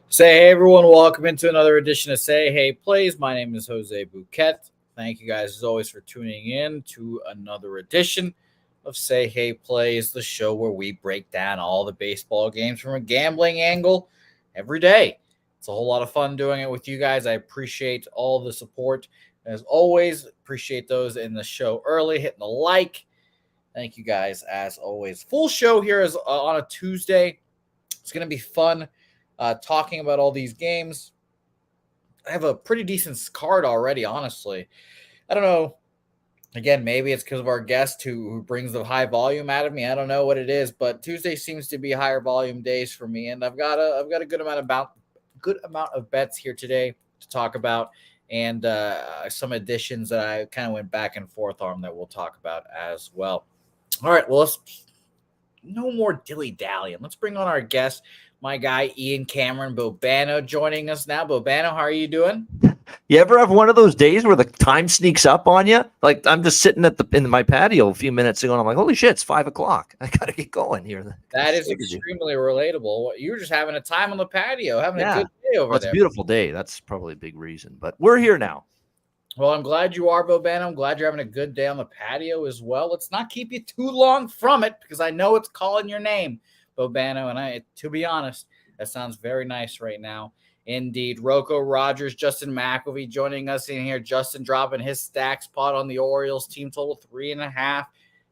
Say hey everyone, welcome into another edition of Say Hey Plays. My name is Jose Bouquett. Thank you guys as always for tuning in to another edition of Say Hey Plays, the show where we break down all the baseball games from a gambling angle every day. It's a whole lot of fun doing it with you guys. I appreciate all the support. As always, appreciate those in the show early, hitting the like. Thank you guys as always. Full show here is on a Tuesday. It's going to be fun. Talking about all these games. I have a pretty decent card already, honestly. I don't know. Again, maybe it's because of our guest who brings the high volume out of me. I don't know what it is, but Tuesday seems to be higher volume days for me, and I've got a good amount of bets here today to talk about, and some additions that I kind of went back and forth on that we'll talk about as well. All right, well, no more dilly-dallying. Let's bring on our guest. My guy, Ian Cameron Bobano, joining us now. Bobano, how are you doing? You ever have one of those days where the time sneaks up on you? Like I'm just sitting in my patio a few minutes ago, and I'm like, holy shit, it's 5:00. I got to get going here. That is extremely relatable. You were just having a time on the patio, having a good day over there. It's a beautiful day. That's probably a big reason, but we're here now. Well, I'm glad you are, Bobano. I'm glad you're having a good day on the patio as well. Let's not keep you too long from it because I know it's calling your name, Bobano, and to be honest, that sounds very nice right now. Indeed. Rocco Rogers, Justin McElvey joining us in here. Justin dropping his stack spot on the Orioles team total 3.5.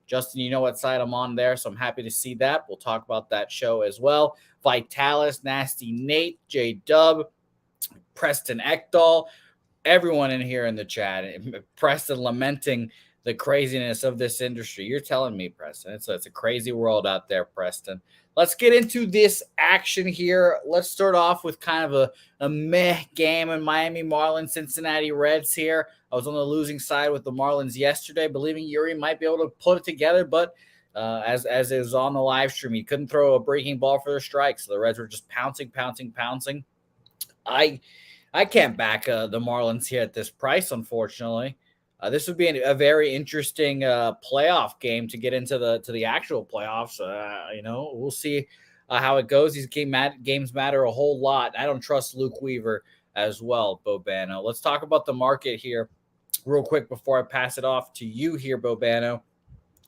Justin, you know what side I'm on there, so I'm happy to see that. We'll talk about that show as well. Vitalis, Nasty Nate, J-Dub, Preston Ekdahl, everyone in here in the chat. Preston lamenting the craziness of this industry. You're telling me, Preston. It's a crazy world out there, Preston. Let's get into this action here. Let's start off with kind of a meh game in Miami Marlins, Cincinnati Reds here. I was on the losing side with the Marlins yesterday, believing Yuri might be able to put it together, but as it was on the live stream, he couldn't throw a breaking ball for their strike, so the Reds were just pouncing. I can't back the Marlins here at this price, unfortunately. This would be a very interesting playoff game to get into the actual playoffs. We'll see how it goes. These games matter a whole lot. I don't trust Luke Weaver as well, Bobano. Let's talk about the market here real quick before I pass it off to you here, Bobano.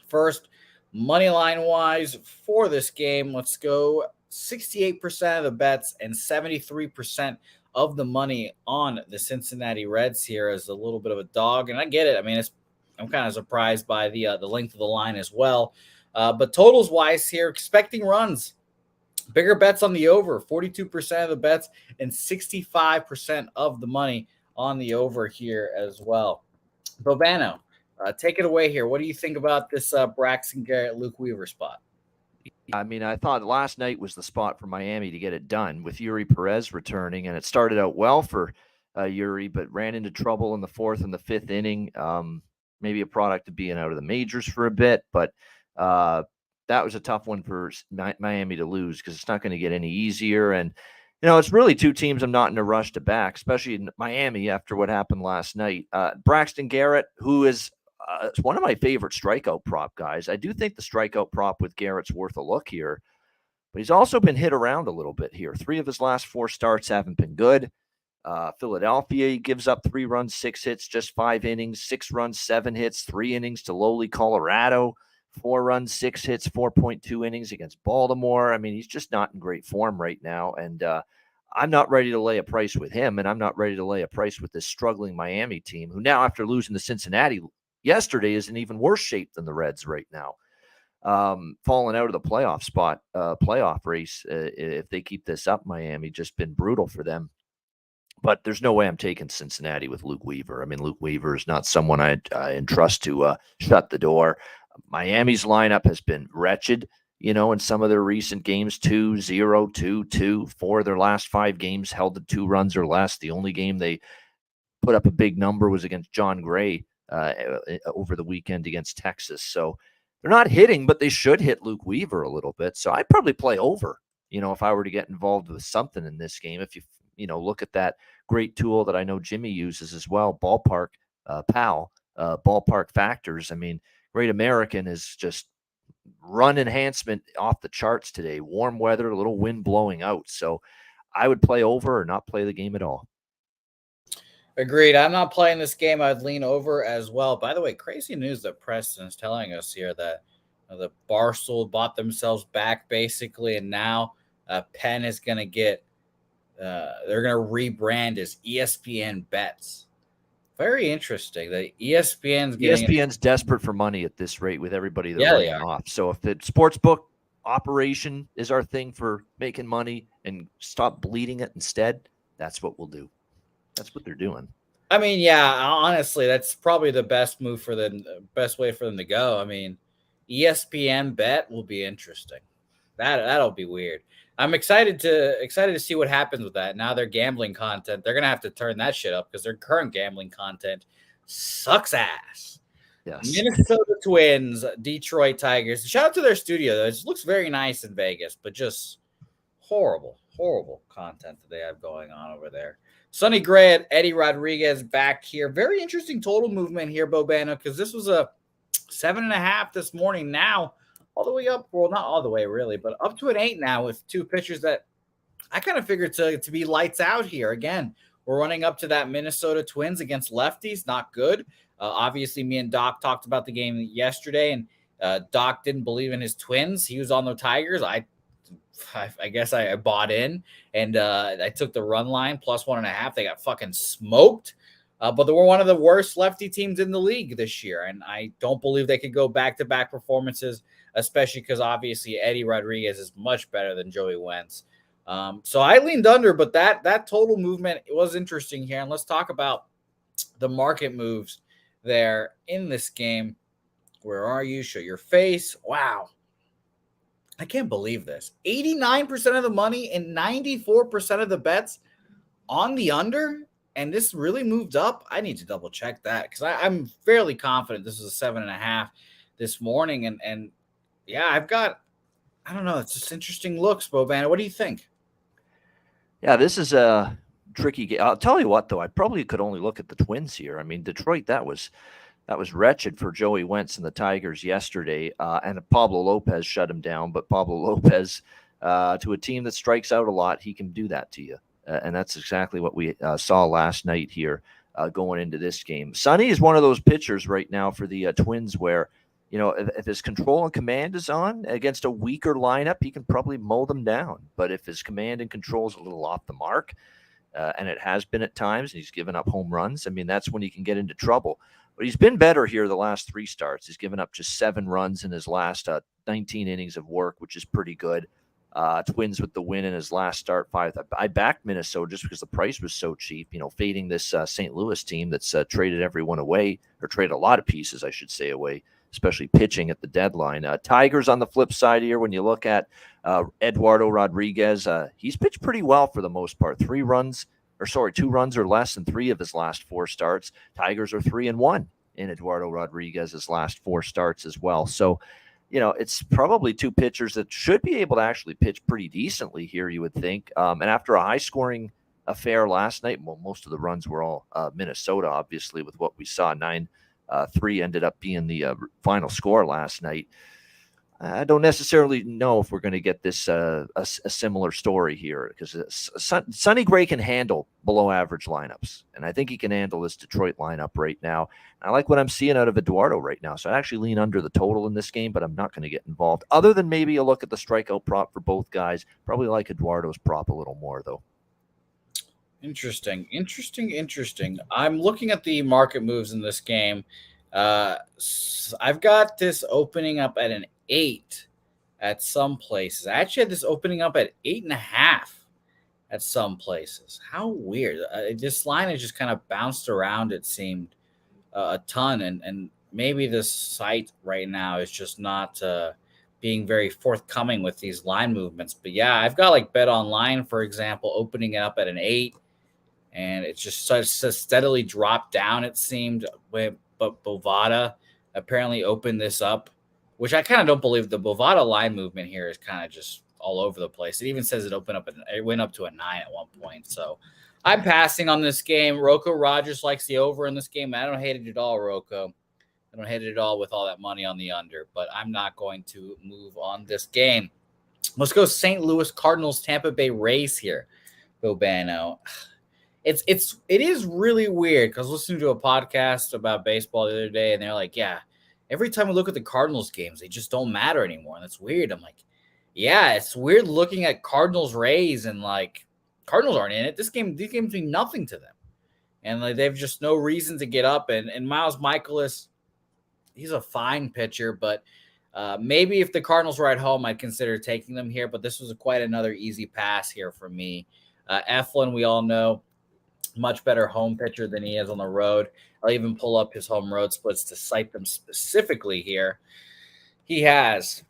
First, money line wise for this game, let's go 68% of the bets and 73% of the money on the Cincinnati Reds here as a little bit of a dog. And I get it. I mean, I'm kind of surprised by the length of the line as well. But totals wise here, expecting runs, bigger bets on the over, 42% of the bets and 65% of the money on the over here as well. Bobano, take it away here. What do you think about this Braxton Garrett, Luke Weaver spot? I mean, I thought last night was the spot for Miami to get it done with Yuri Perez returning, and it started out well for Yuri, but ran into trouble in the fourth and the fifth inning. Maybe a product of being out of the majors for a bit, but that was a tough one for Miami to lose because it's not going to get any easier. And, it's really two teams I'm not in a rush to back, especially in Miami after what happened last night. Braxton Garrett, who is it's one of my favorite strikeout prop guys. I do think the strikeout prop with Garrett's worth a look here, but he's also been hit around a little bit here. 3 of his last 4 starts haven't been good. Philadelphia, he gives up 3 runs, 6 hits, just 5 innings, 6 runs, 7 hits, 3 innings to lowly Colorado, 4 runs, 6 hits, 4.2 innings against Baltimore. I mean, he's just not in great form right now. And I'm not ready to lay a price with him, and I'm not ready to lay a price with this struggling Miami team, who now, after losing to Cincinnati yesterday, is in even worse shape than the Reds right now. Falling out of the playoff race if they keep this up. Miami just been brutal for them. But there's no way I'm taking Cincinnati with Luke Weaver. I mean, Luke Weaver is not someone I entrust to shut the door. Miami's lineup has been wretched, in some of their recent games, 2-0, 2-2. 4 of their last 5 games held to 2 runs or less. The only game they put up a big number was against John Gray over the weekend against Texas. So they're not hitting, but they should hit Luke Weaver a little bit. So I'd probably play over, if I were to get involved with something in this game, if you look at that great tool that I know Jimmy uses as well, Ballpark Ballpark Factors. I mean, Great American is just run enhancement off the charts today. Warm weather, a little wind blowing out. So I would play over or not play the game at all. Agreed. I'm not playing this game. I'd lean over as well. By the way, crazy news that Preston's telling us here that the Barstool bought themselves back basically, and now Penn is going to get they're going to rebrand as ESPN Bets. Very interesting. The ESPN's desperate for money at this rate with everybody they're laying off. So if the sportsbook operation is our thing for making money and stop bleeding it instead, that's what we'll do. That's what they're doing. I mean, yeah, honestly, that's probably the best move for them, best way for them to go. I mean, ESPN Bet will be interesting. That'll be weird. I'm excited to see what happens with that. Now their gambling content, they're gonna have to turn that shit up because their current gambling content sucks ass. Yes. Minnesota Twins, Detroit Tigers. Shout out to their studio though. It looks very nice in Vegas, but just horrible content that they have going on over there. Sonny Gray and Eddie Rodriguez back here. Very interesting total movement here, Bobano, because this was a 7.5 this morning. Now all the way up, well, not all the way really, but up to an 8 now with two pitchers that I kind of figured to be lights out here. Again, we're running up to that Minnesota Twins against lefties. Not good. Obviously, me and Doc talked about the game yesterday, and Doc didn't believe in his Twins. He was on the Tigers. I guess I bought in, and I took the run line plus 1.5. They got fucking smoked. But they were one of the worst lefty teams in the league this year, and I don't believe they could go back-to-back performances, especially because obviously Eddie Rodriguez is much better than Joey Wentz. So I leaned under, but that total movement was interesting here. And let's talk about the market moves there in this game. Where are you? Show your face. Wow. I can't believe this. 89% of the money and 94% of the bets on the under. And this really moved up. I need to double check that because I'm fairly confident this is a 7.5 this morning. And yeah, I don't know. It's just interesting looks, Bobana. What do you think? Yeah, this is a tricky game. I'll tell you what, though, I probably could only look at the Twins here. I mean, Detroit, that was wretched for Joey Wentz and the Tigers yesterday. And Pablo Lopez shut him down. But Pablo Lopez, to a team that strikes out a lot, he can do that to you. And that's exactly what we saw last night here going into this game. Sonny is one of those pitchers right now for the Twins where, if his control and command is on against a weaker lineup, he can probably mow them down. But if his command and control is a little off the mark, and it has been at times, and he's given up home runs, I mean, that's when he can get into trouble. But he's been better here the last 3 starts. He's given up just 7 runs in his last 19 innings of work, which is pretty good. Twins with the win in his last start 5. I backed Minnesota just because the price was so cheap, fading this St. Louis team that's traded everyone away, or traded a lot of pieces, I should say, away, especially pitching at the deadline. Tigers on the flip side here, when you look at Eduardo Rodriguez, he's pitched pretty well for the most part. 2 runs or less in 3 of his last 4 starts. Tigers are 3-1 in Eduardo Rodriguez's last 4 starts as well. So, it's probably 2 pitchers that should be able to actually pitch pretty decently here, you would think. And after a high-scoring affair last night, well, most of the runs were all Minnesota, obviously, with what we saw. 9-3 ended up being the final score last night. I don't necessarily know if we're going to get this a similar story here because Sonny Gray can handle below-average lineups, and I think he can handle this Detroit lineup right now. I like what I'm seeing out of Eduardo right now, so I actually lean under the total in this game, but I'm not going to get involved. Other than maybe a look at the strikeout prop for both guys, probably like Eduardo's prop a little more, though. Interesting. I'm looking at the market moves in this game. I've got this opening up at an 8 at some places. I actually had this opening up at 8.5 at some places. How weird. This line has just kind of bounced around, it seemed, a ton. And maybe this site right now is just not being very forthcoming with these line movements. But yeah, I've got like Bet Online, for example, opening up at an 8. And it's just steadily dropped down, it seemed. But Bovada apparently opened this up, which I kind of don't believe. The Bovada line movement here is kind of just all over the place. It even says it went up to a 9 at one point. So I'm passing on this game. Rocco Rogers likes the over in this game. I don't hate it at all, Rocco. I don't hate it at all with all that money on the under, but I'm not going to move on this game. Let's go St. Louis Cardinals, Tampa Bay Rays here, Bobano. It is really weird because listening to a podcast about baseball the other day, and they're like, yeah, every time we look at the Cardinals games, they just don't matter anymore. And that's weird. I'm like, yeah, it's weird looking at Cardinals Rays and like Cardinals aren't in it. These games mean nothing to them. And like they've just no reason to get up. And Miles Michaelis, he's a fine pitcher, but maybe if the Cardinals were at home, I'd consider taking them here. But this was quite another easy pass here for me. Eflin, we all know, much better home pitcher than he is on the road. I'll even pull up his home road splits to cite them specifically here. He has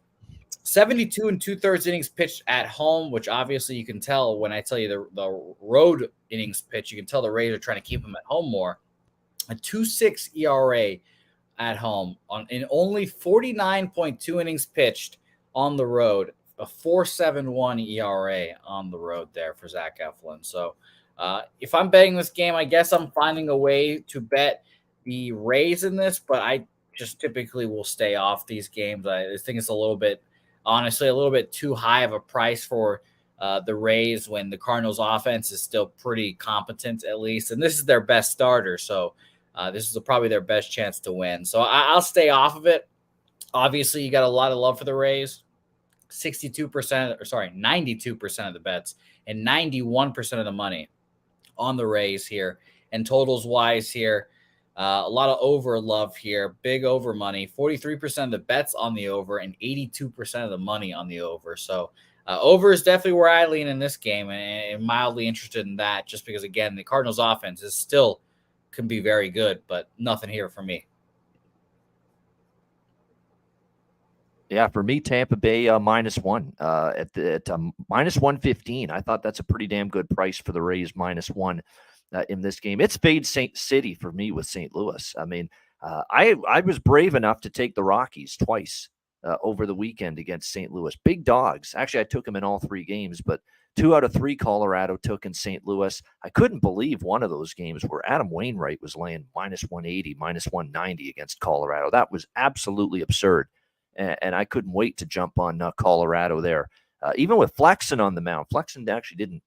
72 and 2/3 innings pitched at home, which obviously you can tell when I tell you the road innings pitch, you can tell the Rays are trying to keep him at home more. A 2.6 ERA at home in only 49.2 innings pitched on the road, a 4.71 ERA on the road there for Zach Eflin. So if I'm betting this game, I guess I'm finding a way to bet the Rays in this, but I just typically will stay off these games. I think it's a little bit too high of a price for the Rays when the Cardinals offense is still pretty competent at least. And this is their best starter. So this is probably their best chance to win. So I'll stay off of it. Obviously, you got a lot of love for the Rays. 92% of the bets and 91% of the money on the Rays here. And totals wise here, a lot of over love here. Big over money. 43% of the bets on the over and 82% of the money on the over. So over is definitely where I lean in this game, and mildly interested in that just because, again, the Cardinals offense is still can be very good, but nothing here for me. Yeah, for me, Tampa Bay -1 at minus 115. I thought that's a pretty damn good price for the Rays -1 in this game. It's fade St. City for me with St. Louis. I mean, I was brave enough to take the Rockies twice over the weekend against St. Louis. Big dogs. Actually, I took them in all 3 games, but 2 out of 3 Colorado took in St. Louis. I couldn't believe one of those games where Adam Wainwright was laying -180, -190 against Colorado. That was absolutely absurd. And I couldn't wait to jump on Colorado there. Even with Flexen on the mound. Flexen actually didn't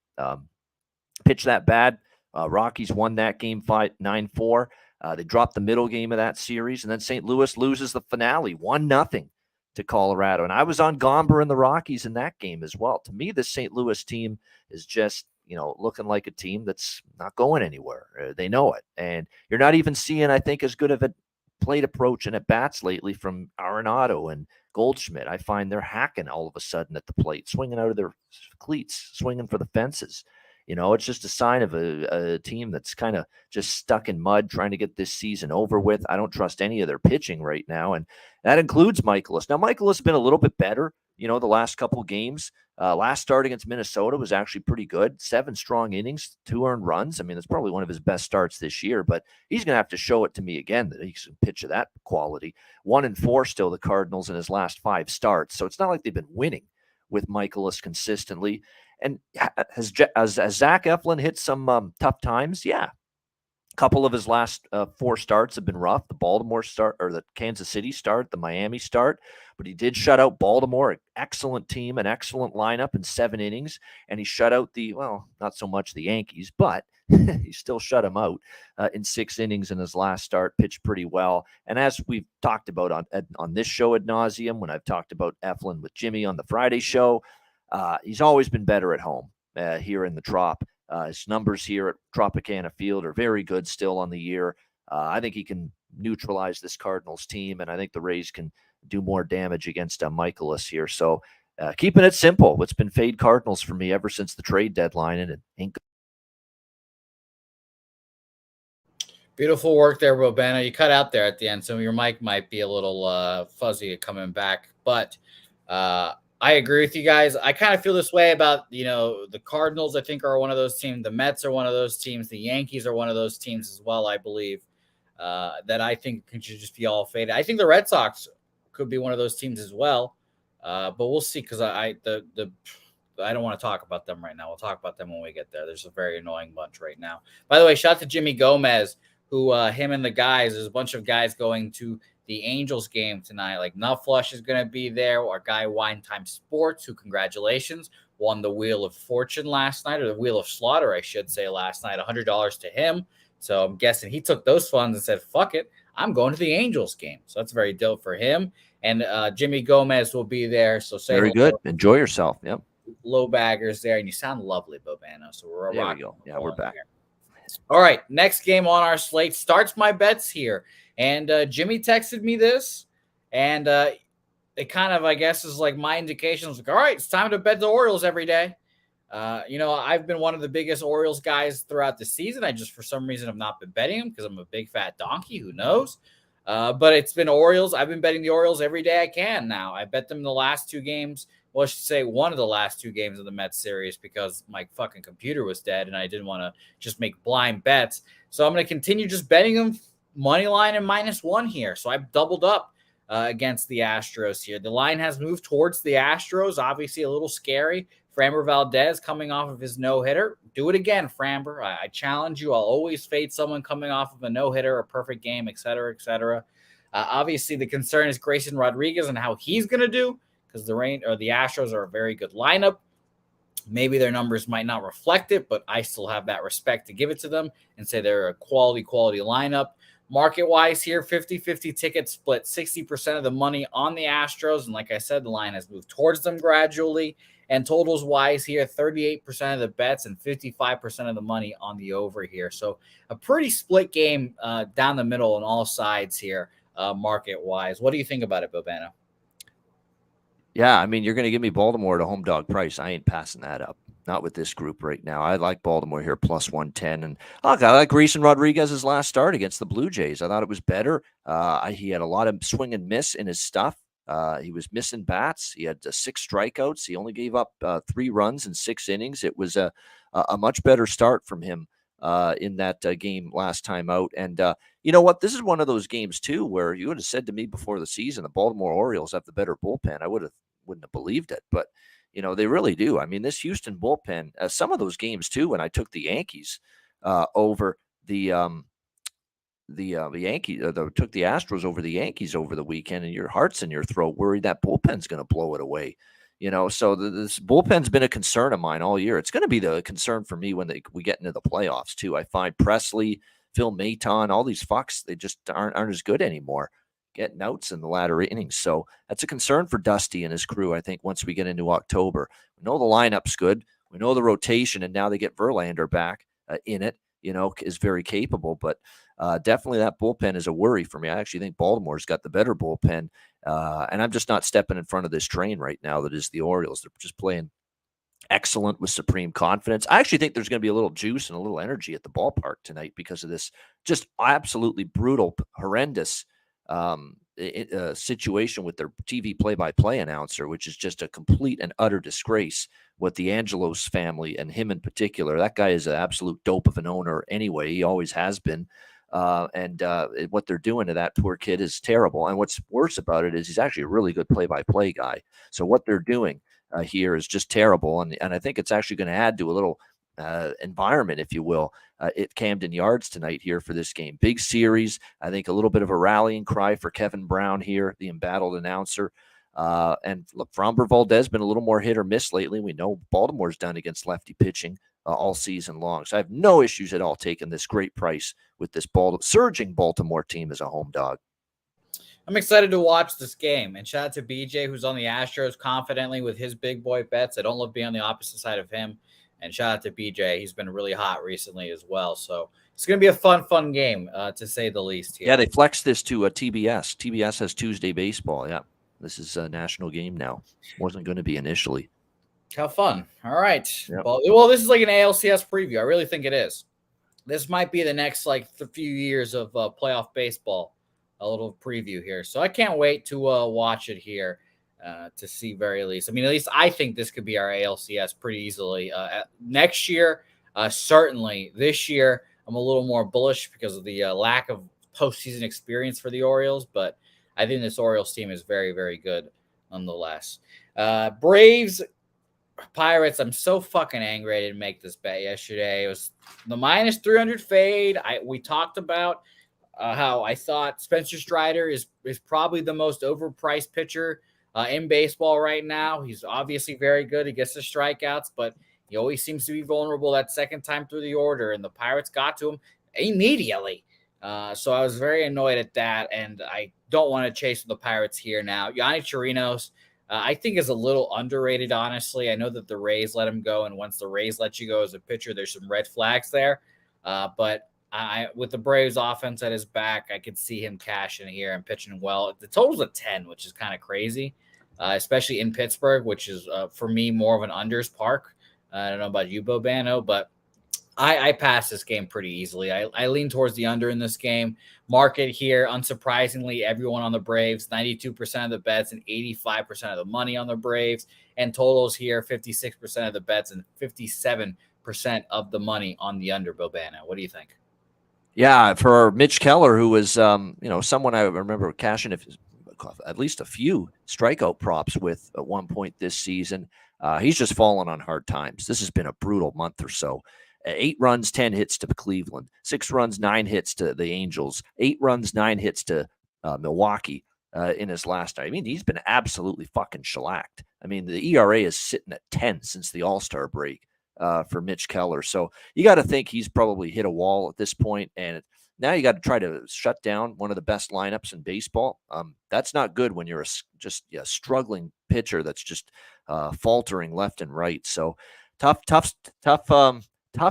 pitch that bad. Rockies won that game 9-4. They dropped the middle game of that series, and then St. Louis loses the finale 1-0 to Colorado. And I was on Gomber and the Rockies in that game as well. To me, the St. Louis team is just, looking like a team that's not going anywhere. They know it. And you're not even seeing, I think, as good of a plate approach and at bats lately from Arenado and Goldschmidt. I find they're hacking all of a sudden at the plate, swinging out of their cleats, swinging for the fences. It's just a sign of a team that's kind of just stuck in mud, trying to get this season over with. I don't trust any of their pitching right now, and that includes Michaelis. Now, Michaelis has been a little bit better, the last couple of games. Last start against Minnesota was actually pretty good. 7 strong innings, 2 earned runs. I mean, that's probably one of his best starts this year, but he's going to have to show it to me again that he can pitch of that quality. 1-4 still the Cardinals in his last 5 starts, so it's not like they've been winning with Michaelis consistently. And has Zach Eflin hit some tough times? Yeah. A couple of his last 4 starts have been rough. The Baltimore start, or the Kansas City start, the Miami start. But he did shut out Baltimore, an excellent team, an excellent lineup in 7 innings. And he shut out not so much the Yankees, but he still shut them out in 6 innings in his last start, pitched pretty well. And as we've talked about on this show ad nauseum, when I've talked about Eflin with Jimmy on the Friday show, he's always been better at home here in the Trop. His numbers here at Tropicana Field are very good still on the year. I think he can neutralize this Cardinals team, and I think the Rays can do more damage against Michaelis here. So keeping it simple. It's been fade Cardinals for me ever since the trade deadline, and it ain't. Beautiful work there, Robana. You cut out there at the end, so your mic might be a little fuzzy coming back, but I agree with you guys. I kind of feel this way about, the Cardinals, I think, are one of those teams. The Mets are one of those teams. The Yankees are one of those teams as well, I believe, that I think should just be all faded. I think the Red Sox could be one of those teams as well. But we'll see because I don't want to talk about them right now. We'll talk about them when we get there. There's a very annoying bunch right now. By the way, shout out to Jimmy Gomez, who him and the guys, there's a bunch of guys going to the Angels game tonight. Like Nutflush is going to be there. Our guy Wine Time Sports, who congratulations, won the Wheel of Fortune last night, or the Wheel of Slaughter, I should say, last night. $100 to him. So I'm guessing he took those funds and said, fuck it, I'm going to the Angels game. So that's very dope for him. And Jimmy Gomez will be there. So say very good. Enjoy yourself. Yep. Low baggers there, and you sound lovely, Bobano. So we're there we go. Yeah, we're back. Here. All right, next game on our slate starts my bets here, and Jimmy texted me this, and it kind of, I guess, is like my indication. I was like, all right, it's time to bet the Orioles every day. I've been one of the biggest Orioles guys throughout the season. I just, for some reason, have not been betting them because I'm a big fat donkey. Who knows? But it's been Orioles. I've been betting the Orioles every day I can now. I bet them in the last two games. Well, I should say one of the last two games of the Mets series because my fucking computer was dead and I didn't want to just make blind bets. So I'm going to continue just betting them money line and -1 here. So I've doubled up against the Astros here. The line has moved towards the Astros. Obviously a little scary. Framber Valdez coming off of his no-hitter. Do it again, Framber. I challenge you. I'll always fade someone coming off of a no-hitter, a perfect game, et cetera, et cetera. Obviously, the concern is Grayson Rodriguez and how he's going to do because the Astros are a very good lineup. Maybe their numbers might not reflect it, but I still have that respect to give it to them and say they're a quality lineup. Market-wise here, 50-50 ticket split, 60% of the money on the Astros. And like I said, the line has moved towards them gradually. And totals-wise here, 38% of the bets and 55% of the money on the over here. So a pretty split game down the middle on all sides here, market-wise. What do you think about it, Bobano? Yeah, I mean, you're going to give me Baltimore at a home dog price. I ain't passing that up. Not with this group right now. I like Baltimore here plus 110. And look, I like Grayson Rodriguez's last start against the Blue Jays. I thought it was better. He had a lot of swing and miss in his stuff. He was missing bats. He had 6 strikeouts. He only gave up 3 runs in 6 innings. It was a much better start from him in that game last time out. And you know what? This is one of those games, too, where you would have said to me before the season, the Baltimore Orioles have the better bullpen. I wouldn't have believed it. But, you know, they really do. I mean, this Houston bullpen, some of those games, too, when I took the Yankees over the Yankees, took the Astros over the Yankees over the weekend, and your heart's in your throat, worried that bullpen's going to blow it away. You know, so this bullpen's been a concern of mine all year. It's going to be the concern for me when we get into the playoffs too. I find Presley, Phil Maton, all these fucks, they just aren't as good anymore, getting outs in the latter innings. So that's a concern for Dusty and his crew, I think, once we get into October. We know the lineup's good. We know the rotation, and now they get Verlander back in it, you know, is very capable. But definitely that bullpen is a worry for me. I actually think Baltimore's got the better bullpen, and I'm just not stepping in front of this train right now that is the Orioles. They're just playing excellent with supreme confidence. I actually think there's going to be a little juice and a little energy at the ballpark tonight because of this just absolutely brutal, horrendous situation with their TV play-by-play announcer, which is just a complete and utter disgrace. What the Angelos family and him in particular, that guy is an absolute dope of an owner anyway. He always has been. And what they're doing to that poor kid is terrible. And what's worse about it is he's actually a really good play-by-play guy. So what they're doing here is just terrible. And I think it's actually going to add to a little environment, if you will, at Camden Yards tonight here for this game. Big series. I think a little bit of a rallying cry for Kevin Brown here, the embattled announcer. And look, Framber Valdez been a little more hit or miss lately. We know Baltimore's done against lefty pitching all season long. So I have no issues at all taking this great price with this surging Baltimore team as a home dog. I'm excited to watch this game. And shout out to BJ, who's on the Astros confidently with his big boy bets. I don't love being on the opposite side of him. And shout out to BJ. He's been really hot recently as well. So it's going to be a fun game, to say the least here. Yeah, they flexed this to a TBS. TBS has Tuesday baseball. Yeah, this is a national game now. Wasn't going to be initially. How fun. All right. Yep. Well, this is like an ALCS preview. I really think it is. This might be the next few years of playoff baseball, a little preview here. So I can't wait to watch it here to see very least. I mean, at least I think this could be our ALCS pretty easily. Next year, certainly. This year, I'm a little more bullish because of the lack of postseason experience for the Orioles, but I think this Orioles team is very, very good. nonetheless. Braves, Pirates. I'm so fucking angry I didn't make this bet yesterday. It was the minus 300 fade. We talked about how I thought Spencer Strider is probably the most overpriced pitcher in baseball right now. He's obviously very good. He gets the strikeouts, but he always seems to be vulnerable that second time through the order, and the Pirates got to him immediately. So I was very annoyed at that, and I don't want to chase the Pirates here now. Yanni Chirinos, I think, is a little underrated, honestly. I know that the Rays let him go, and once the Rays let you go as a pitcher, there's some red flags there. But with the Braves offense at his back, I could see him cashing here and pitching well. The total's a 10, which is kind of crazy, especially in Pittsburgh, which is, for me, more of an unders park. I don't know about you, Bobano, but I pass this game pretty easily. I lean towards the under in this game. Market here, unsurprisingly, everyone on the Braves, 92% of the bets and 85% of the money on the Braves. And totals here, 56% of the bets and 57% of the money on the under, Bobano. What do you think? Yeah, for Mitch Keller, who was, someone I remember cashing at least a few strikeout props with at one point this season. He's just fallen on hard times. This has been a brutal month or so. 8 runs, 10 hits to Cleveland, 6 runs, 9 hits to the Angels, 8 runs, 9 hits to Milwaukee in his last night. I mean, he's been absolutely fucking shellacked. I mean, the ERA is sitting at 10 since the All-Star break for Mitch Keller. So you got to think he's probably hit a wall at this point, and now you got to try to shut down one of the best lineups in baseball. That's not good when you're just a struggling pitcher that's just faltering left and right. So tough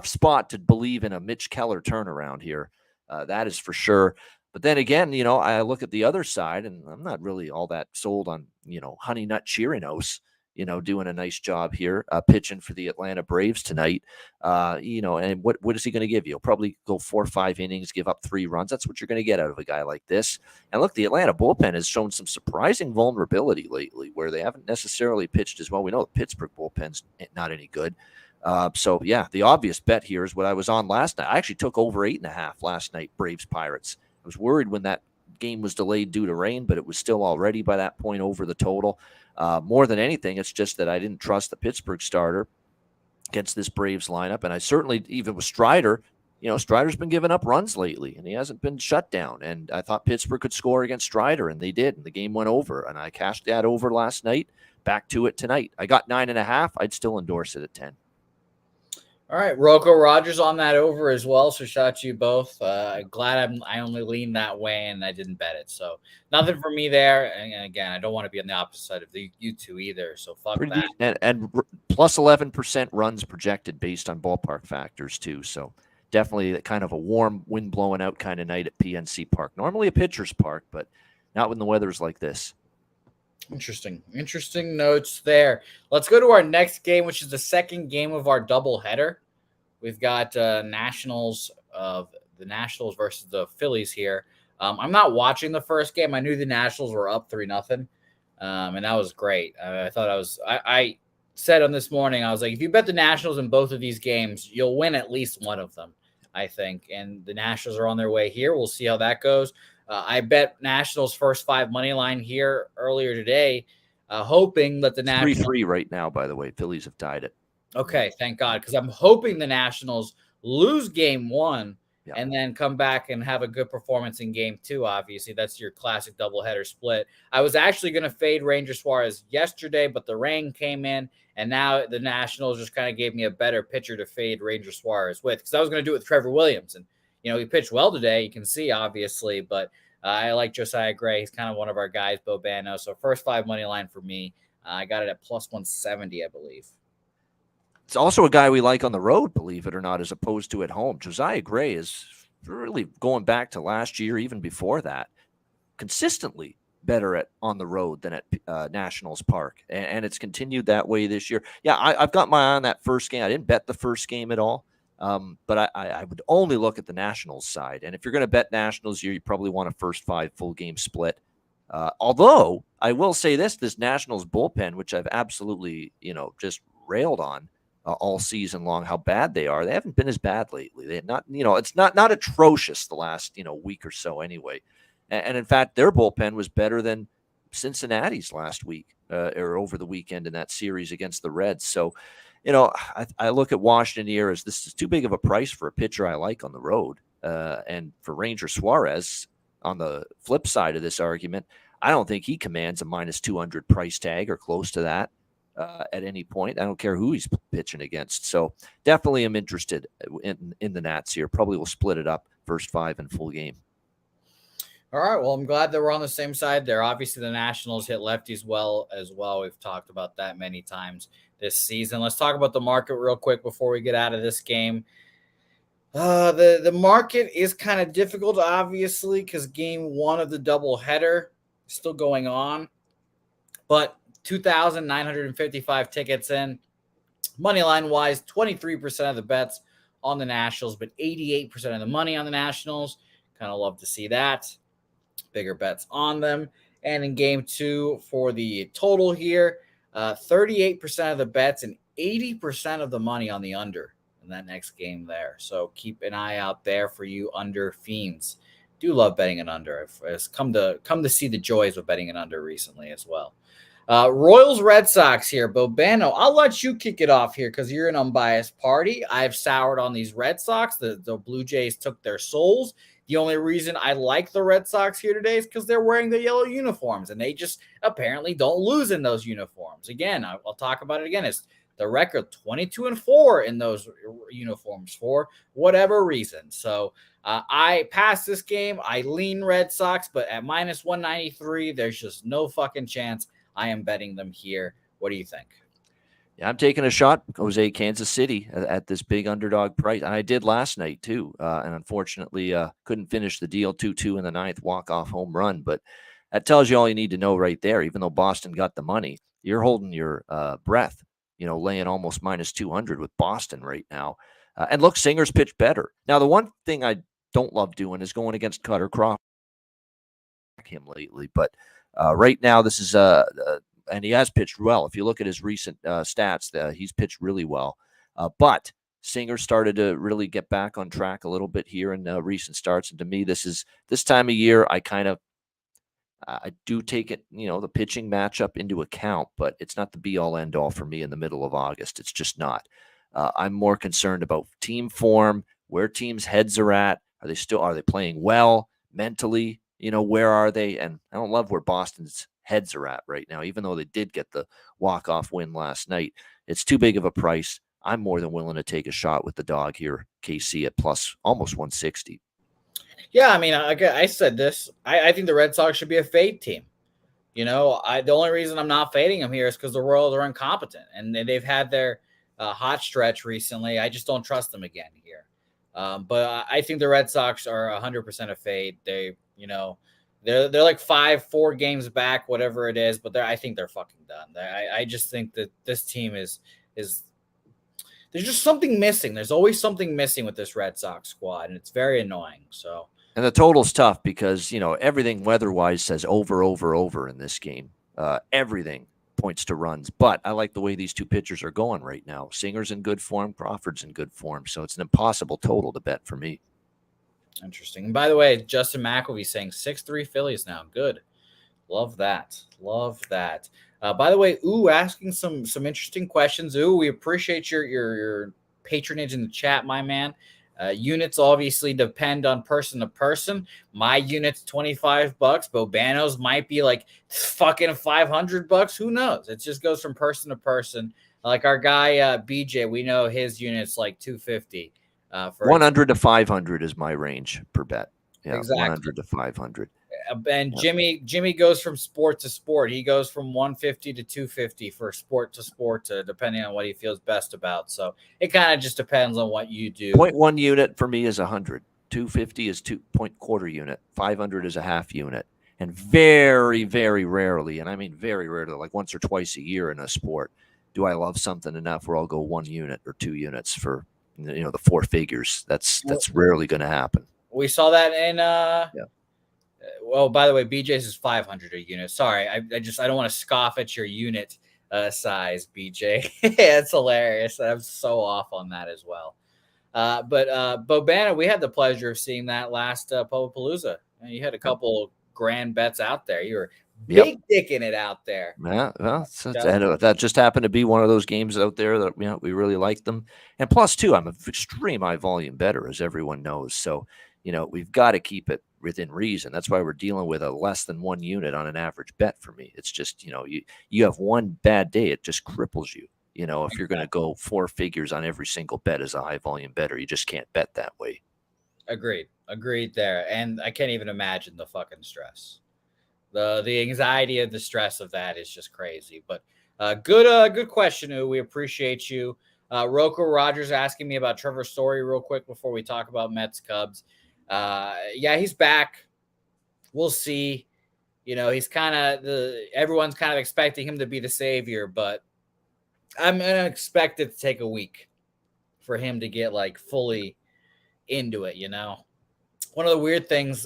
spot to believe in a Mitch Keller turnaround here. That is for sure. But then again, I look at the other side, and I'm not really all that sold on, Honey Nut Chirinos, doing a nice job here, pitching for the Atlanta Braves tonight. And what is he going to give you? He'll probably go 4 or 5 innings, give up 3 runs. That's what you're going to get out of a guy like this. And look, the Atlanta bullpen has shown some surprising vulnerability lately, where they haven't necessarily pitched as well. We know the Pittsburgh bullpen's not any good. So yeah, the obvious bet here is what I was on last night. I actually took over 8.5 last night, Braves Pirates. I was worried when that game was delayed due to rain, but it was still already by that point over the total. More than anything, it's just that I didn't trust the Pittsburgh starter against this Braves lineup. And I certainly, even with Strider, Strider's been giving up runs lately, and he hasn't been shut down. And I thought Pittsburgh could score against Strider, and they did. And the game went over, and I cashed that over last night. Back to it tonight. I got 9.5. I'd still endorse it at 10. All right, Rocco Rogers on that over as well. So shout out to you both. Glad I only leaned that way and I didn't bet it. So nothing for me there. And again, I don't want to be on the opposite side of you two either. So fuck that. And plus 11% runs projected based on ballpark factors too. So definitely kind of a warm, wind blowing out kind of night at PNC Park. Normally a pitcher's park, but not when the weather's like this. Interesting notes there. Let's go to our next game, which is the second game of our doubleheader. We've got Nationals versus the Phillies here. I'm not watching the first game. I knew the Nationals were up 3-0, and that was great. I said on this morning, I was like, if you bet the Nationals in both of these games, you'll win at least one of them, I think. And the Nationals are on their way here. We'll see how that goes. I bet Nationals first 5 money line here earlier today, hoping that the Nationals 3-3 right now. By the way, Phillies have tied it. Okay, thank God, because I'm hoping the Nationals lose game 1 and then come back and have a good performance in game 2. Obviously, that's your classic doubleheader split. I was actually going to fade Ranger Suarez yesterday, but the rain came in, and now the Nationals just kind of gave me a better pitcher to fade Ranger Suarez with, because I was going to do it with Trevor Williams, and he pitched well today. You can see, obviously, but I like Josiah Gray. He's kind of one of our guys, Bobano. So first 5 money line for me. I got it at plus 170, I believe. It's also a guy we like on the road, believe it or not, as opposed to at home. Josiah Gray is really going back to last year, even before that, consistently better on the road than at Nationals Park. And it's continued that way this year. Yeah, I've got my eye on that first game. I didn't bet the first game at all. But I would only look at the Nationals side. And if you're going to bet Nationals here, you probably want a first 5 full game split. Although I will say this Nationals bullpen, which I've absolutely, just railed on all season long, how bad they are. They haven't been as bad lately. They're not, it's not atrocious the last, week or so anyway. And in fact, their bullpen was better than Cincinnati's last week or over the weekend in that series against the Reds. So, you know, I look at Washington here as this is too big of a price for a pitcher I like on the road. And for Ranger Suarez, on the flip side of this argument, I don't think he commands a minus 200 price tag or close to that at any point. I don't care who he's pitching against. So definitely am interested in the Nats here. Probably will split it up first 5 in full game. All right. Well, I'm glad that we're on the same side there. Obviously, the Nationals hit lefties well as well. We've talked about that many times this season. Let's talk about the market real quick before we get out of this game. The market is kind of difficult, obviously, because game 1 of the doubleheader is still going on. But 2,955 tickets in. Moneyline wise, 23% of the bets on the Nationals, but 88% of the money on the Nationals. Kind of love to see that. Bigger bets on them. And in game 2 for the total here, 38% of the bets and 80% of the money on the under in that next game there. So keep an eye out there for you under fiends. Do love betting an under. I've come to see the joys of betting an under recently as well. Royals Red Sox here. Bobano, I'll let you kick it off here because you're an unbiased party. I've soured on these Red Sox. The Blue Jays took their souls. The only reason I like the Red Sox here today is because they're wearing the yellow uniforms, and they just apparently don't lose in those uniforms. Again, I'll talk about it again. It's the record 22-4 in those uniforms for whatever reason. So I passed this game. I lean Red Sox, but at minus 193, there's just no fucking chance I am betting them here. What do you think? Yeah, I'm taking a shot, Jose, Kansas City at this big underdog price. And I did last night, too. And unfortunately, couldn't finish the deal 2-2 in the 9th walk-off home run. But that tells you all you need to know right there. Even though Boston got the money, you're holding your breath, laying almost minus 200 with Boston right now. And look, Singer's pitched better. Now, the one thing I don't love doing is going against Cutter Crawford him lately. But right now, this is and he has pitched well. If you look at his recent stats, he's pitched really well. But Singer started to really get back on track a little bit here in recent starts. And to me, this time of year, I do take it, the pitching matchup into account, but it's not the be-all, end-all for me in the middle of August. It's just not. I'm more concerned about team form, where teams' heads are at. Are they playing well mentally? Where are they? And I don't love where Boston's heads are at right now, even though they did get the walk-off win last night. It's too big of a price. I'm more than willing to take a shot with the dog here, KC, at plus almost 160. Yeah, I mean, I said this. I think the Red Sox should be a fade team. The only reason I'm not fading them here is because the Royals are incompetent, and they've had their hot stretch recently. I just don't trust them again here. But I think the Red Sox are 100% a fade. They're like 4 games back, whatever it is, but I think they're fucking done. I just think that this team is there's just something missing. There's always something missing with this Red Sox squad, and it's very annoying. So, and the total's tough because everything weather-wise says over in this game. Everything points to runs, but I like the way these two pitchers are going right now. Singer's in good form, Crawford's in good form, so it's an impossible total to bet for me. Interesting. And by the way, Justin McElvey saying 6-3 Phillies now. Good. Love that. By the way, asking some interesting questions. We appreciate your patronage in the chat, my man. Units obviously depend on person to person. My unit's $25. Bobano's might be like fucking $500. Who knows? It just goes from person to person. Like our guy BJ, we know his unit's like $250. 100 to 500 is my range per bet. Yeah, exactly. 100 to 500. And Jimmy goes from sport to sport. He goes from 150 to 250 for sport to sport, depending on what he feels best about. So it kind of just depends on what you do. 0.1 unit for me is 100. 250 is 2.25 unit. 500 is a half unit. And very, very rarely, and I mean very rarely, like once or twice a year in a sport, do I love something enough where I'll go 1 unit or 2 units for the 4 figures. That's rarely going to happen. We saw that in well, by the way, BJ's is 500 a unit. Sorry, I don't want to scoff at your unit size, BJ. It's hilarious. I'm so off on that as well. But Bobana, we had the pleasure of seeing that last Pulapalooza. You had a couple grand bets out there. You were Yep. big dick in it out there. Yeah, well, that just happened to be one of those games out there that we really like them. And plus, too, I'm an extreme high volume better, as everyone knows. So, we've got to keep it within reason. That's why we're dealing with a less than 1 unit on an average bet for me. It's just, you have one bad day, it just cripples you. If you're going to go 4 figures on every single bet as a high volume better, you just can't bet that way. Agreed there. And I can't even imagine the fucking stress. The anxiety and the stress of that is just crazy. But good question. We appreciate you. Rocco Rogers asking me about Trevor Story real quick before we talk about Mets Cubs. Yeah, he's back. We'll see. He's everyone's kind of expecting him to be the savior, but I'm gonna expect it to take a week for him to get like fully into it. One of the weird things,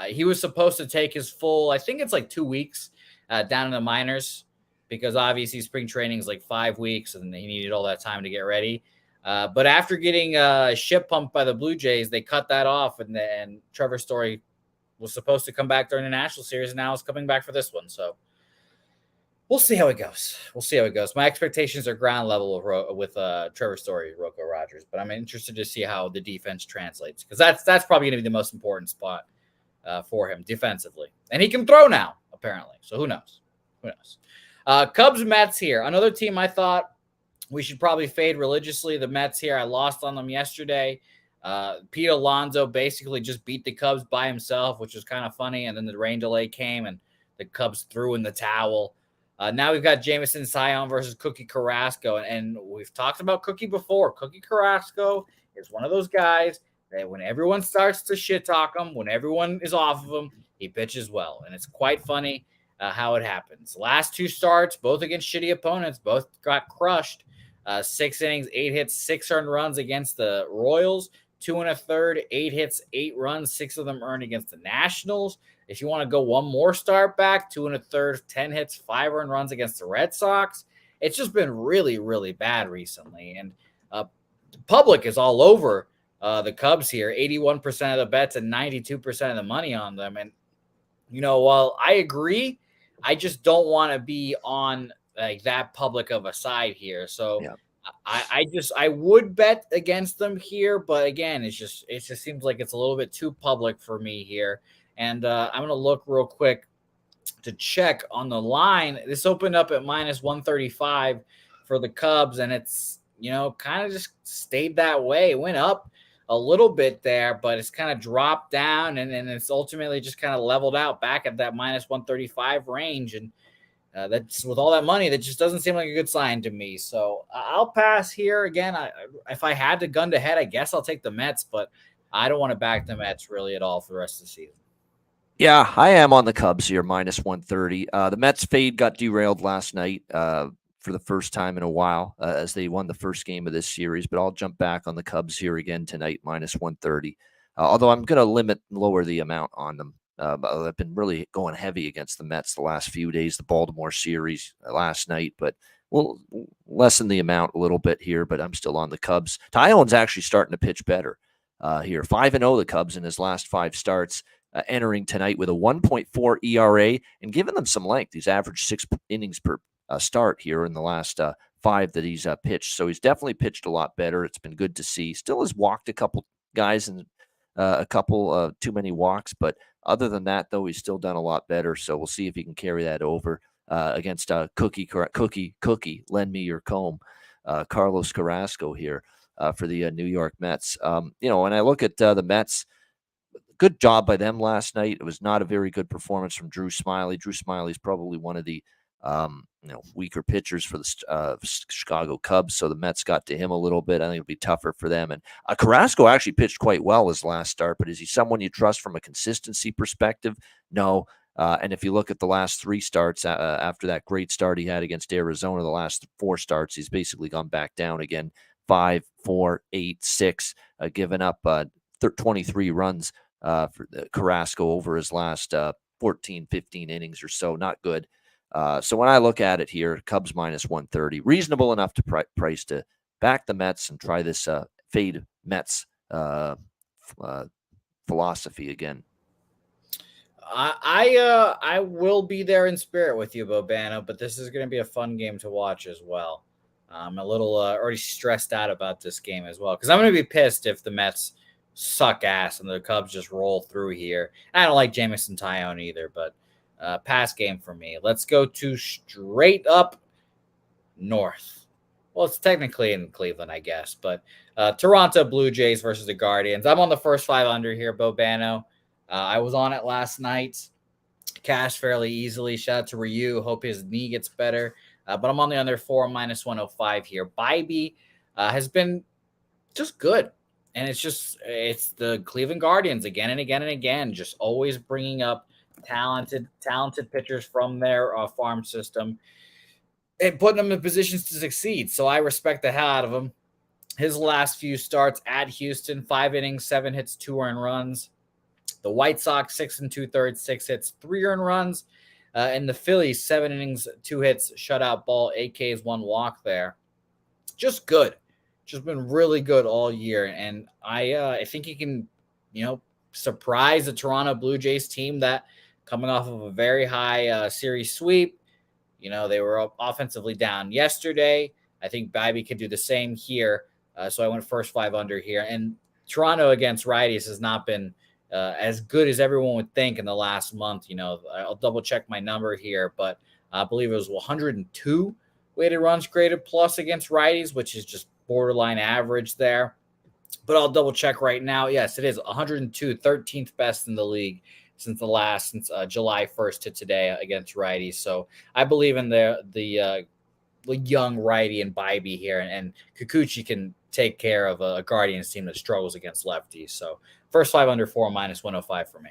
he was supposed to take his full, I think it's like 2 weeks down in the minors, because obviously spring training is like 5 weeks and he needed all that time to get ready. But after getting ship pumped by the Blue Jays, they cut that off, and then Trevor Story was supposed to come back during the National Series, and now is coming back for this one. So we'll see how it goes. My expectations are ground level with Trevor Story, Rocco Rogers, but I'm interested to see how the defense translates, because that's probably going to be the most important spot for him defensively. And he can throw now, apparently. So who knows? Cubs Mets here. Another team I thought we should probably fade religiously. The Mets here. I lost on them yesterday. Pete Alonso basically just beat the Cubs by himself, which was kind of funny. And then the rain delay came and the Cubs threw in the towel. Now we've got Jameson Taillon versus Cookie Carrasco, and we've talked about Cookie before. Cookie Carrasco is one of those guys that when everyone starts to shit talk him, when everyone is off of him, he pitches well, and it's quite funny how it happens. Last 2 starts, both against shitty opponents, both got crushed. 6 innings, 8 hits, 6 earned runs against the Royals. 2 1/3, 8 hits, 8 runs, 6 of them earned against the Nationals. If you want to go one more start back, 2 1/3, 10 hits, 5 earned runs against the Red Sox. It's just been really, really bad recently. And the public is all over the Cubs here. 81% of the bets and 92% of the money on them. And, while I agree, I just don't want to be on like that public of a side here. So yeah. I would bet against them here, but again, it just seems like it's a little bit too public for me here. And I'm going to look real quick to check on the line. This opened up at minus 135 for the Cubs, and it's, kind of just stayed that way. It went up a little bit there, but it's kind of dropped down, and it's ultimately just kind of leveled out back at that minus 135 range. And that's with all that money, that just doesn't seem like a good sign to me. So I'll pass here. Again, if I had to gun to head, I guess I'll take the Mets, but I don't want to back the Mets really at all for the rest of the season. Yeah, I am on the Cubs here, minus 130. The Mets fade got derailed last night for the first time in a while as they won the first game of this series, but I'll jump back on the Cubs here again tonight, minus 130. Although I'm going to lower the amount on them. I've been really going heavy against the Mets the last few days, the Baltimore series last night, but we'll lessen the amount a little bit here, but I'm still on the Cubs. Taillon's actually starting to pitch better here. 5-0 the Cubs in his last 5 starts, entering tonight with a 1.4 ERA and giving them some length. He's averaged 6 innings per start here in the last 5 that he's pitched. So he's definitely pitched a lot better. It's been good to see. Still has walked a couple guys and a couple too many walks, but other than that, though, he's still done a lot better. So we'll see if he can carry that over against Cookie, lend me your comb, Carlos Carrasco here for the New York Mets. When I look at the Mets, good job by them last night. It was not a very good performance from Drew Smyly. Drew Smyly is probably one of the weaker pitchers for the Chicago Cubs, so the Mets got to him a little bit. I think it'll be tougher for them. And Carrasco actually pitched quite well his last start, but is he someone you trust from a consistency perspective? No. And if you look at the last 3 starts after that great start he had against Arizona, the last 4 starts, he's basically gone back down again, 5, 4, 8, 6, giving up 23 runs for Carrasco over his last 14, 15 innings or so. Not good. So when I look at it here, Cubs minus 130, reasonable enough to price to back the Mets and try this fade Mets philosophy again. I will be there in spirit with you, Bobano, but this is going to be a fun game to watch as well. I'm a little already stressed out about this game as well because I'm going to be pissed if the Mets suck ass and the Cubs just roll through here. I don't like Jamison Tyone either, but pass game for me. Let's go to straight up north. Well, it's technically in Cleveland, I guess, but Toronto Blue Jays versus the Guardians. I'm on the first 5 under here, Bobano. I was on it last night. Cash fairly easily. Shout out to Ryu. Hope his knee gets better. But I'm on the under 4 minus 105 here. Bybee has been just good. And it's the Cleveland Guardians again and again and again, just always bringing up talented pitchers from their farm system and putting them in positions to succeed. So I respect the hell out of him. His last few starts at Houston, 5 innings, 7 hits, 2 earned runs. The White Sox, 6 2/3, 6 hits, 3 earned runs. And the Phillies, 7 innings, 2 hits, shutout ball, 8 Ks, 1 walk there. Just good. Just been really good all year. And I think he can, surprise the Toronto Blue Jays team that coming off of a very high series sweep. They were offensively down yesterday. I think Bybee could do the same here. So I went first 5 under here. And Toronto against righties has not been as good as everyone would think in the last month. I'll double check my number here, but I believe it was 102 weighted runs created plus against righties, which is just borderline average there. But I'll double check right now. Yes, it is 102, 13th best in the league since July 1st to today against righties. So I believe in the young righty and Bybee here, and Kikuchi can take care of a Guardians team that struggles against lefties. So first 5 under 4 minus 105 for me.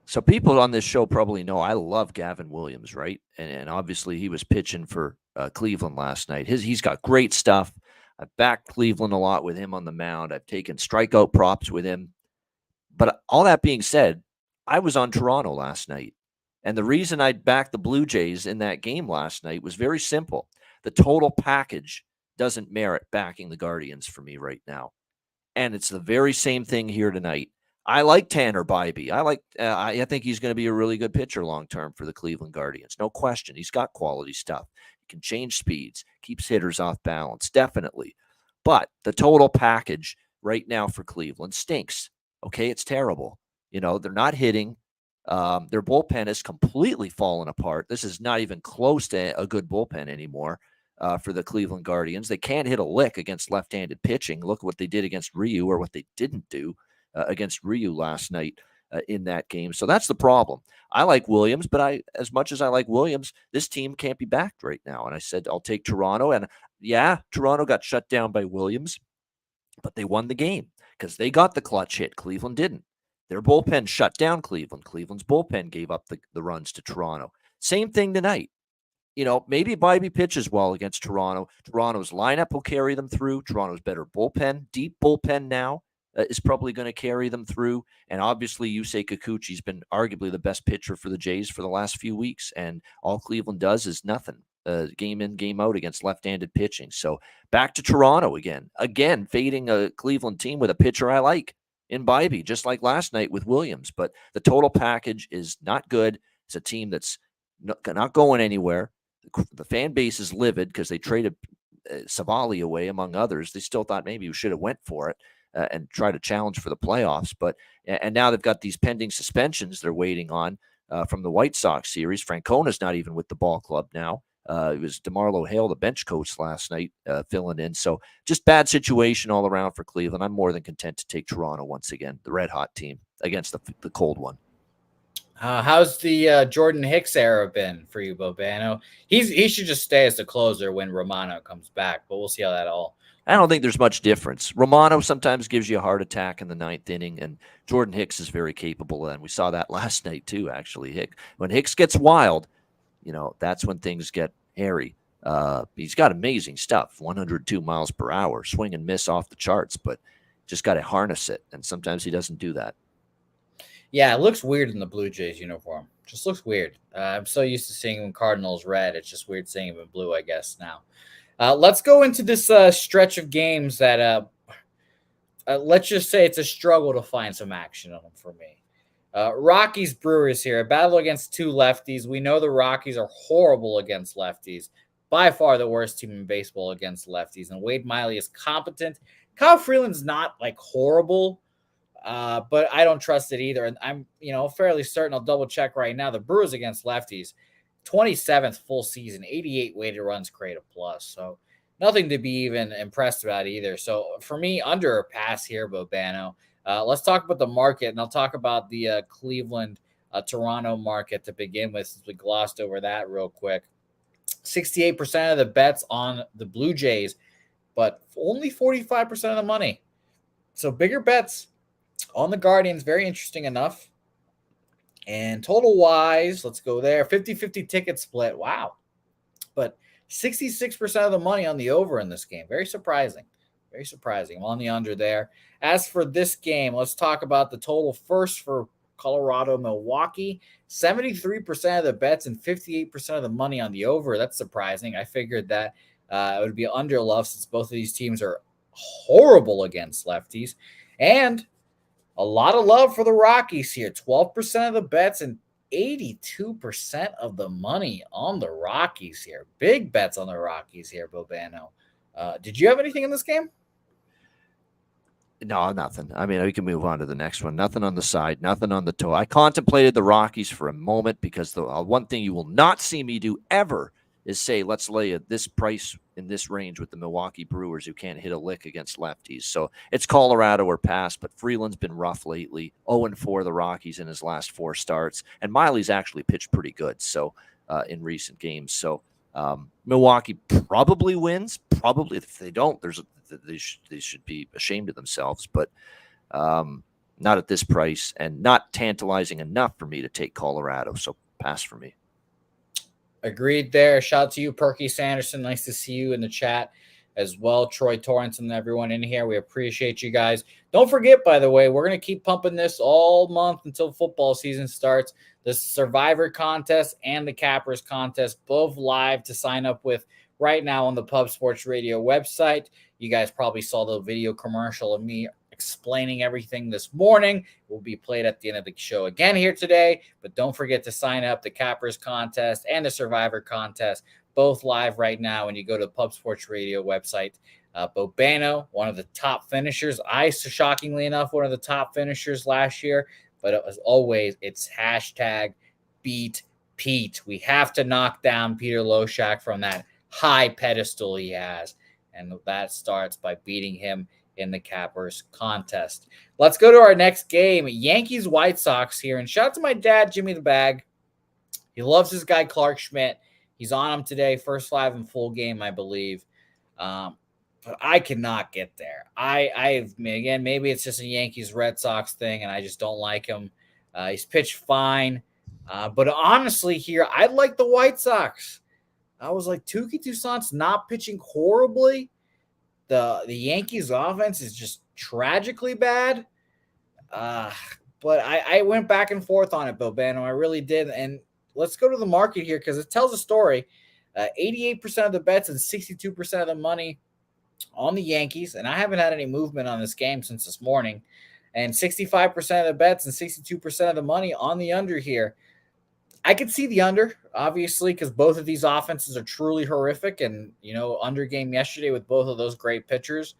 So people on this show probably know I love Gavin Williams, right? And obviously he was pitching for Cleveland last night. He's got great stuff. I've backed Cleveland a lot with him on the mound. I've taken strikeout props with him. But all that being said, I was on Toronto last night. And the reason I backed the Blue Jays in that game last night was very simple. The total package doesn't merit backing the Guardians for me right now. And it's the very same thing here tonight. I like Tanner Bybee. I think he's going to be a really good pitcher long-term for the Cleveland Guardians. No question. He's got quality stuff. He can change speeds, keeps hitters off balance, definitely. But the total package right now for Cleveland stinks. Okay, it's terrible. They're not hitting. Their bullpen is completely fallen apart. This is not even close to a good bullpen anymore for the Cleveland Guardians. They can't hit a lick against left-handed pitching. Look what they did against Ryu, or what they didn't do against Ryu last night in that game. So that's the problem. I like Williams, but as much as I like Williams, this team can't be backed right now. And I said, I'll take Toronto. And yeah, Toronto got shut down by Williams, but they won the game because they got the clutch hit. Cleveland didn't. Their bullpen shut down Cleveland. Cleveland's bullpen gave up the runs to Toronto. Same thing tonight. Maybe Bybee pitches well against Toronto. Toronto's lineup will carry them through. Toronto's better bullpen, deep bullpen now, is probably going to carry them through. And obviously, Yusei Kikuchi's been arguably the best pitcher for the Jays for the last few weeks. And all Cleveland does is nothing. Game in, game out against left-handed pitching. So back to Toronto again. Again, fading a Cleveland team with a pitcher I like in Bybee, just like last night with Williams. But the total package is not good. It's a team that's not going anywhere. The fan base is livid because they traded Savali away, among others. They still thought maybe we should have went for it and try to challenge for the playoffs. And now they've got these pending suspensions they're waiting on from the White Sox series. Francona's not even with the ball club now. It was DeMarlo Hale, the bench coach last night, filling in. So just bad situation all around for Cleveland. I'm more than content to take Toronto once again, the red hot team against the cold one. How's the Jordan Hicks era been for you, Bobano? He should just stay as the closer when Romano comes back, but we'll see how that all. I don't think there's much difference. Romano sometimes gives you a heart attack in the 9th inning, and Jordan Hicks is very capable. And we saw that last night too, actually. When Hicks gets wild, that's when things get hairy. He's got amazing stuff, 102 miles per hour, swing and miss off the charts, but just got to harness it. And sometimes he doesn't do that. Yeah, it looks weird in the Blue Jays uniform. Just looks weird. I'm so used to seeing him Cardinals red. It's just weird seeing him in blue, I guess, now. Let's go into this stretch of games that let's just say it's a struggle to find some action on them for me. Rockies Brewers here, a battle against two lefties. We know the Rockies are horrible against lefties, by far the worst team in baseball against lefties. And Wade Miley is competent. Kyle Freeland's not like horrible, but I don't trust it either. And I'm, fairly certain. I'll double check right now. The Brewers against lefties, 27th full season, 88 weighted runs created plus. So nothing to be even impressed about either. So for me, under or pass here, Bobano. Let's talk about the market, and I'll talk about the Cleveland, Toronto market to begin with, since we glossed over that real quick. 68% of the bets on the Blue Jays, but only 45% of the money. So bigger bets on the Guardians, very interesting enough. And total wise, let's go there. 50-50 ticket split. Wow. But 66% of the money on the over in this game. Very surprising. Very surprising. I'm on the under there. As for this game, let's talk about the total first for Colorado, Milwaukee. 73% of the bets and 58% of the money on the over. That's surprising. I figured that it would be under love, since both of these teams are horrible against lefties. And a lot of love for the Rockies here. 12% of the bets and 82% of the money on the Rockies here. Big bets on the Rockies here, Bobano. Did you have anything in this game? No, nothing. I mean, we can move on to the next one. Nothing on the side, nothing on the toe. I contemplated the Rockies for a moment, because the one thing you will not see me do ever is say, let's lay at this price in this range with the Milwaukee Brewers, who can't hit a lick against lefties. So it's Colorado or pass, but Freeland's been rough lately. 0-4 the Rockies in his last 4 starts. And Miley's actually pitched pretty good in recent games. So Milwaukee probably wins. Probably. If they don't, they should be ashamed of themselves. But not at this price, and not tantalizing enough for me to take Colorado. So pass for me. Agreed there. Shout out to you, Perky Sanderson. Nice to see you in the chat as well. Troy Torrance and everyone in here. We appreciate you guys. Don't forget, by the way, we're going to keep pumping this all month until football season starts. The Survivor contest and the Cappers contest, both live to sign up with right now on the Pub Sports Radio website. You guys probably saw the video commercial of me explaining everything this morning. It will be played at the end of the show again here today, but don't forget to sign up. The Cappers contest and the Survivor contest, both live right now when you go to the Pub Sports Radio website. Bobano, one of the top finishers. Shockingly enough, one of the top finishers last year, but as always, it's hashtag beat Pete. We have to knock down Peter Loshak from that high pedestal he has, and that starts by beating him in the Cappers contest. Let's go to our next game, Yankees White Sox here. And shout out to my dad, Jimmy the Bag. He loves his guy, Clark Schmidt. He's on him today, first live and full game, I believe. But I cannot get there. Again, maybe it's just a Yankees Red Sox thing, and I just don't like him. He's pitched fine. But honestly here, I like the White Sox. I was like, Touki Toussaint's not pitching horribly. The Yankees offense is just tragically bad. But I went back and forth on it, Bobano. I really did. And let's go to the market here, because it tells a story. 88% of the bets and 62% of the money on the Yankees. And I haven't had any movement on this game since this morning. And 65% of the bets and 62% of the money on the under here. I could see the under, obviously, because both of these offenses are truly horrific. And, under game yesterday with both of those great pitchers.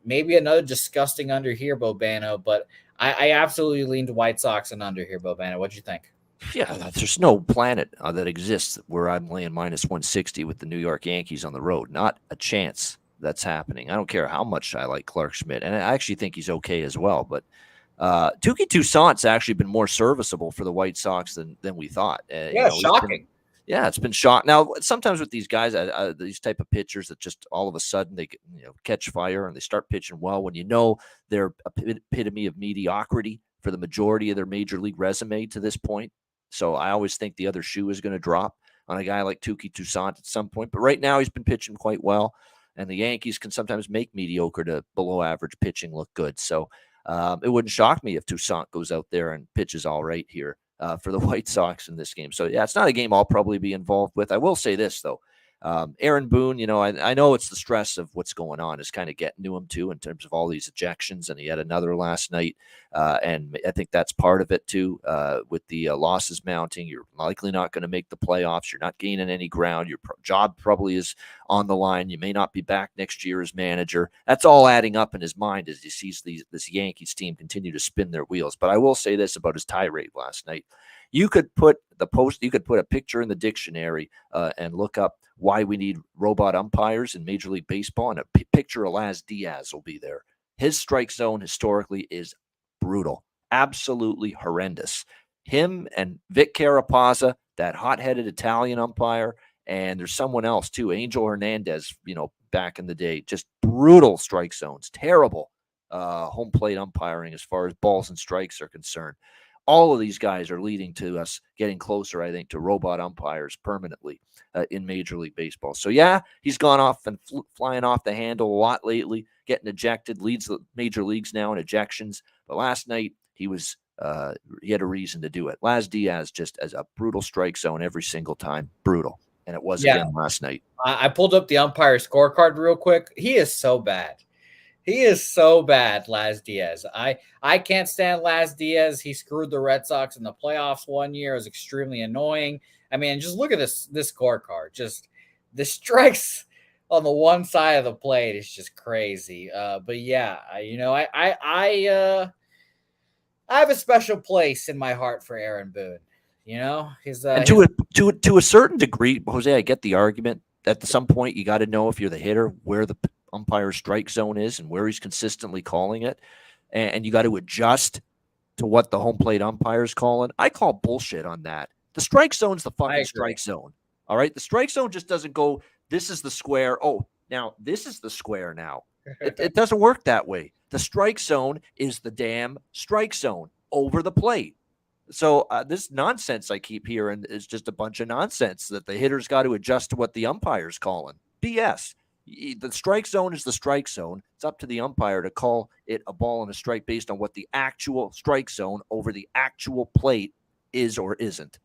Maybe another disgusting under here, Bobano. But I absolutely leaned White Sox and under here, Bobano. What'd you think? Yeah, there's no planet that exists where I'm laying minus 160 with the New York Yankees on the road. Not a chance that's happening. I don't care how much I like Clark Schmidt. And I actually think he's okay as well. But Touki Toussaint's actually been more serviceable for the White Sox than we thought. Shocking. It's been shocking. Now, sometimes with these guys, these type of pitchers that just all of a sudden they catch fire and they start pitching well when they're epitome of mediocrity for the majority of their major league resume to this point. So I always think the other shoe is going to drop on a guy like Touki Toussaint at some point. But right now he's been pitching quite well, and the Yankees can sometimes make mediocre to below average pitching look good. So it wouldn't shock me if Toussaint goes out there and pitches all right here for the White Sox in this game. So, yeah, it's not a game I'll probably be involved with. I will say this, though. Aaron Boone, I know it's the stress of what's going on is kind of getting to him, too, in terms of all these ejections, and he had another last night. And I think that's part of it too. With the losses mounting, you're likely not going to make the playoffs. You're not gaining any ground. Your job probably is on the line. You may not be back next year as manager. That's all adding up in his mind as he sees this Yankees team continue to spin their wheels. But I will say this about his tirade last night. You could put a picture in the dictionary and look up why we need robot umpires in Major League Baseball, and a picture of Laz Diaz will be there. His strike zone historically is brutal, absolutely horrendous. Him and Vic Carapazza, that hot-headed Italian umpire, and there's someone else too, Angel Hernandez, back in the day, just brutal strike zones, terrible home plate umpiring as far as balls and strikes are concerned. All of these guys are leading to us getting closer, I think, to robot umpires permanently in Major League Baseball. So, yeah, he's gone off and flying off the handle a lot lately, getting ejected, leads the major leagues now in ejections. But last night, he had a reason to do it. Laz Diaz just as a brutal strike zone every single time. Brutal. And it was again last night. I pulled up the umpire scorecard real quick. He is so bad. He is so bad, Laz Diaz. I can't stand Laz Diaz. He screwed the Red Sox in the playoffs one year. It was extremely annoying. I mean, just look at this scorecard. Just the strikes on the one side of the plate is just crazy. But yeah, I have a special place in my heart for Aaron Boone. And to a certain degree, Jose, I get the argument that at some point you got to know if you're the hitter where the umpire's strike zone is and where he's consistently calling it, and you got to adjust to what the home plate umpire is calling. I call bullshit on that. The strike zone's the fucking strike zone. All right, the strike zone just doesn't go, this is the square. Oh, now this is the square now. It doesn't work that way. The strike zone is the damn strike zone over the plate. So this nonsense I keep hearing is just a bunch of nonsense that the hitter's got to adjust to what the umpire's calling. BS. The strike zone is the strike zone. It's up to the umpire to call it a ball and a strike based on what the actual strike zone over the actual plate is or isn't.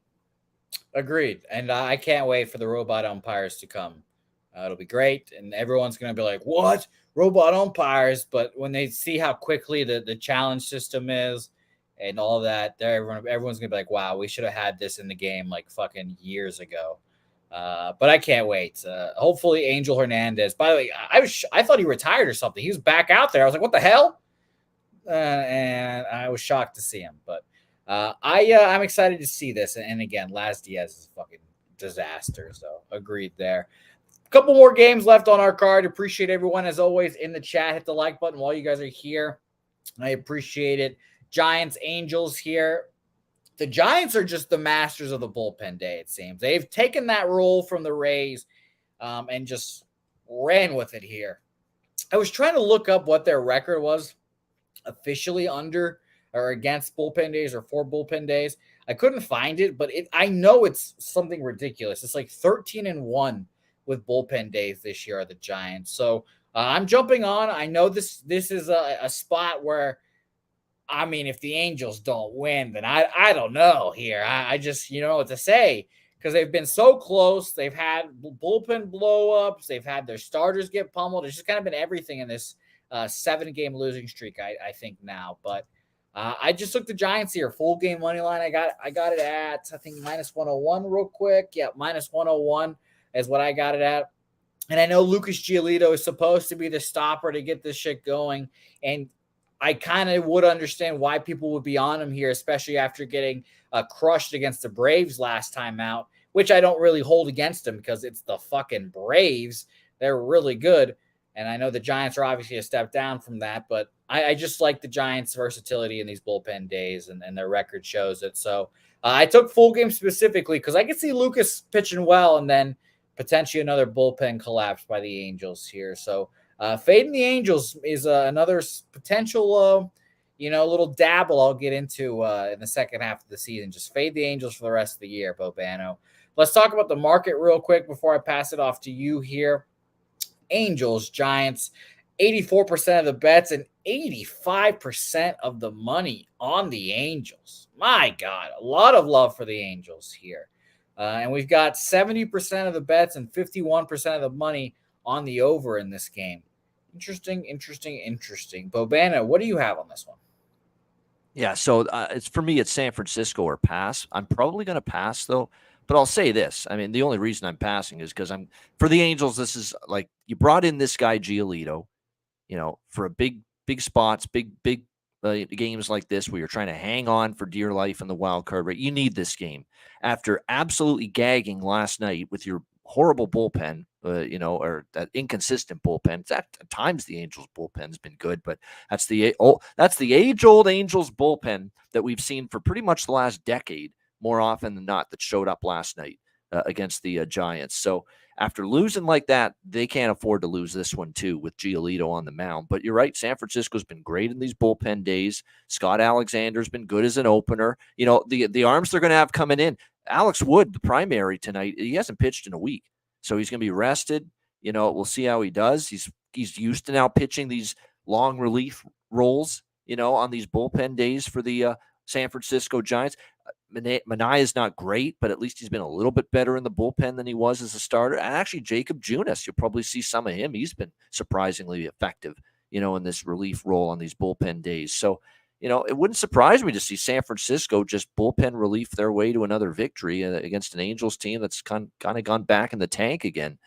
Agreed. And I can't wait for the robot umpires to come. It'll be great. And everyone's going to be like, what? Robot umpires? But when they see how quickly the challenge system is and all that, everyone's going to be like, wow, we should have had this in the game like fucking years ago. But I can't wait. Hopefully Angel Hernandez. By the way, I thought he retired or something. He was back out there. I was like, what the hell? And I was shocked to see him. But I'm excited to see this. And again, Laz Diaz is a fucking disaster. So agreed there. A couple more games left on our card. Appreciate everyone as always in the chat. Hit the like button while you guys are here. I appreciate it. Giants, Angels here. The Giants are just the masters of the bullpen day, it seems. They've taken that role from the Rays and just ran with it here. I was trying to look up what their record was officially under or against bullpen days or for bullpen days. I couldn't find it, but I know it's something ridiculous. It's like 13-1 with bullpen days this year are the Giants. So I'm jumping on. I know this is a spot where, I mean, if the Angels don't win, then I don't know here. I just, what to say, because they've been so close. They've had bullpen blow-ups. They've had their starters get pummeled. It's just kind of been everything in this 7-game losing streak, I think now. But I just took the Giants here. Full game money line. I got it at, I think, -101 real quick. Yeah, -101 is what I got it at. And I know Lucas Giolito is supposed to be the stopper to get this shit going. And I kind of would understand why people would be on him here, especially after getting crushed against the Braves last time out, which I don't really hold against him because it's the fucking Braves. They're really good. And I know the Giants are obviously a step down from that, but I just like the Giants' versatility in these bullpen days, and their record shows it. So I took full game specifically because I could see Lucas pitching well and then potentially another bullpen collapse by the Angels here. So fading the Angels is another potential, little dabble I'll get into in the second half of the season. Just fade the Angels for the rest of the year, Bobano. Let's talk about the market real quick before I pass it off to you here. Angels, Giants, 84% of the bets and 85% of the money on the Angels. My God, a lot of love for the Angels here. And we've got 70% of the bets and 51% of the money on the over in this game. Interesting. Bobana, what do you have on this one? Yeah, so it's for me, it's San Francisco or pass. I'm probably going to pass though, but I'll say this. I mean, the only reason I'm passing is because I'm for the Angels. This is like you brought in this guy Giolito, for a big spots, big games like this where you're trying to hang on for dear life in the wild card rate. You need this game after absolutely gagging last night with your horrible bullpen, or that inconsistent bullpen. It's at times the Angels bullpen's been good, but that's the age old Angels bullpen that we've seen for pretty much the last decade, more often than not, that showed up last night against the Giants. So after losing like that, they can't afford to lose this one too with Giolito on the mound. But you're right, San Francisco's been great in these bullpen days. Scott Alexander's been good as an opener. The arms they're going to have coming in. Alex Wood, the primary tonight, he hasn't pitched in a week, so he's going to be rested. We'll see how he does. He's used to now pitching these long relief roles, on these bullpen days for the San Francisco Giants. Manaea is not great, but at least he's been a little bit better in the bullpen than he was as a starter. And actually, Jacob Junis, you'll probably see some of him. He's been surprisingly effective, in this relief role on these bullpen days. So, it wouldn't surprise me to see San Francisco just bullpen relief their way to another victory against an Angels team that's kind of gone back in the tank again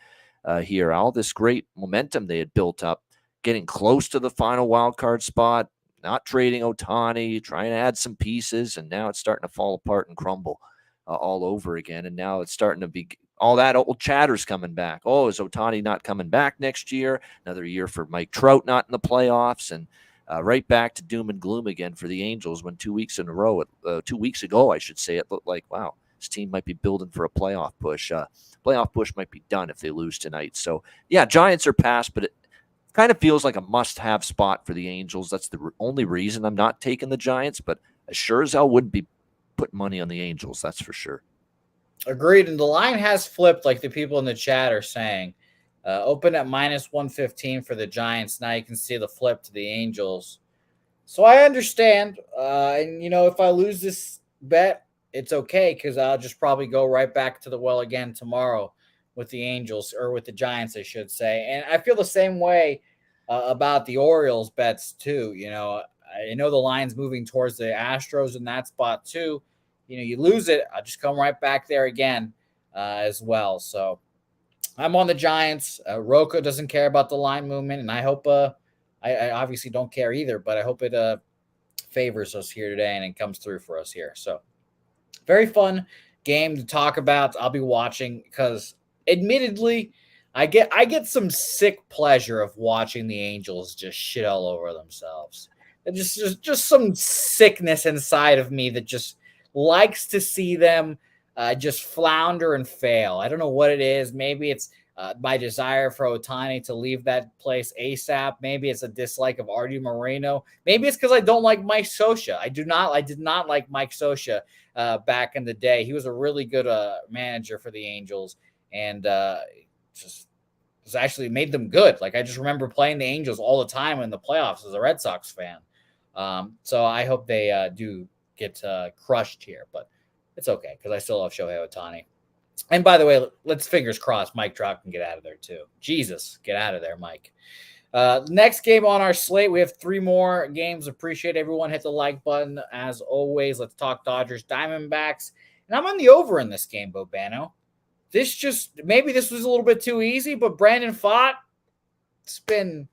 here. All this great momentum they had built up, getting close to the final wild card spot, not trading Ohtani, trying to add some pieces, and now it's starting to fall apart and crumble all over again. And now it's starting to be all that old chatter's coming back. Oh, is Ohtani not coming back next year? Another year for Mike Trout not in the playoffs, and right back to doom and gloom again for the Angels when 2 weeks in a row, 2 weeks ago, I should say, it looked like, wow, this team might be building for a playoff push. Playoff push might be done if they lose tonight. So, yeah, Giants are past, but kind of feels like a must-have spot for the Angels. That's the only reason I'm not taking the Giants, but I sure as hell would be putting money on the Angels, that's for sure. Agreed. And the line has flipped, like the people in the chat are saying. Open at minus 115 for the Giants. Now you can see the flip to the Angels. So I understand. And, if I lose this bet, it's okay because I'll just probably go right back to the well again tomorrow with the Angels, or with the Giants, I should say. And I feel the same way about the Orioles bets too. I know the line's moving towards the Astros in that spot too. You lose it, I'll just come right back there again as well. So I'm on the Giants. Roca doesn't care about the line movement, and I hope I obviously don't care either, but I hope it favors us here today and it comes through for us here. So very fun game to talk about. I'll be watching because admittedly, I get some sick pleasure of watching the Angels just shit all over themselves. And just some sickness inside of me that just likes to see them just flounder and fail. I don't know what it is. Maybe it's my desire for Ohtani to leave that place ASAP. Maybe it's a dislike of Artie Moreno. Maybe it's because I don't like Mike Scioscia. I did not like Mike Scioscia back in the day. He was a really good manager for the Angels, and just actually made them good. Like I just remember playing the Angels all the time in the playoffs as a Red Sox fan. So I hope they do get crushed here, but it's okay because I still love Shohei Ohtani. And by the way, let's fingers crossed Mike Trout can get out of there too. Jesus, get out of there, Mike. Next game on our slate, we have 3 more games. Appreciate everyone. Hit the like button as always. Let's talk Dodgers, Diamondbacks. And I'm on the over in this game, Bobano. Maybe this was a little bit too easy, but Brandon Pfaadt, it's been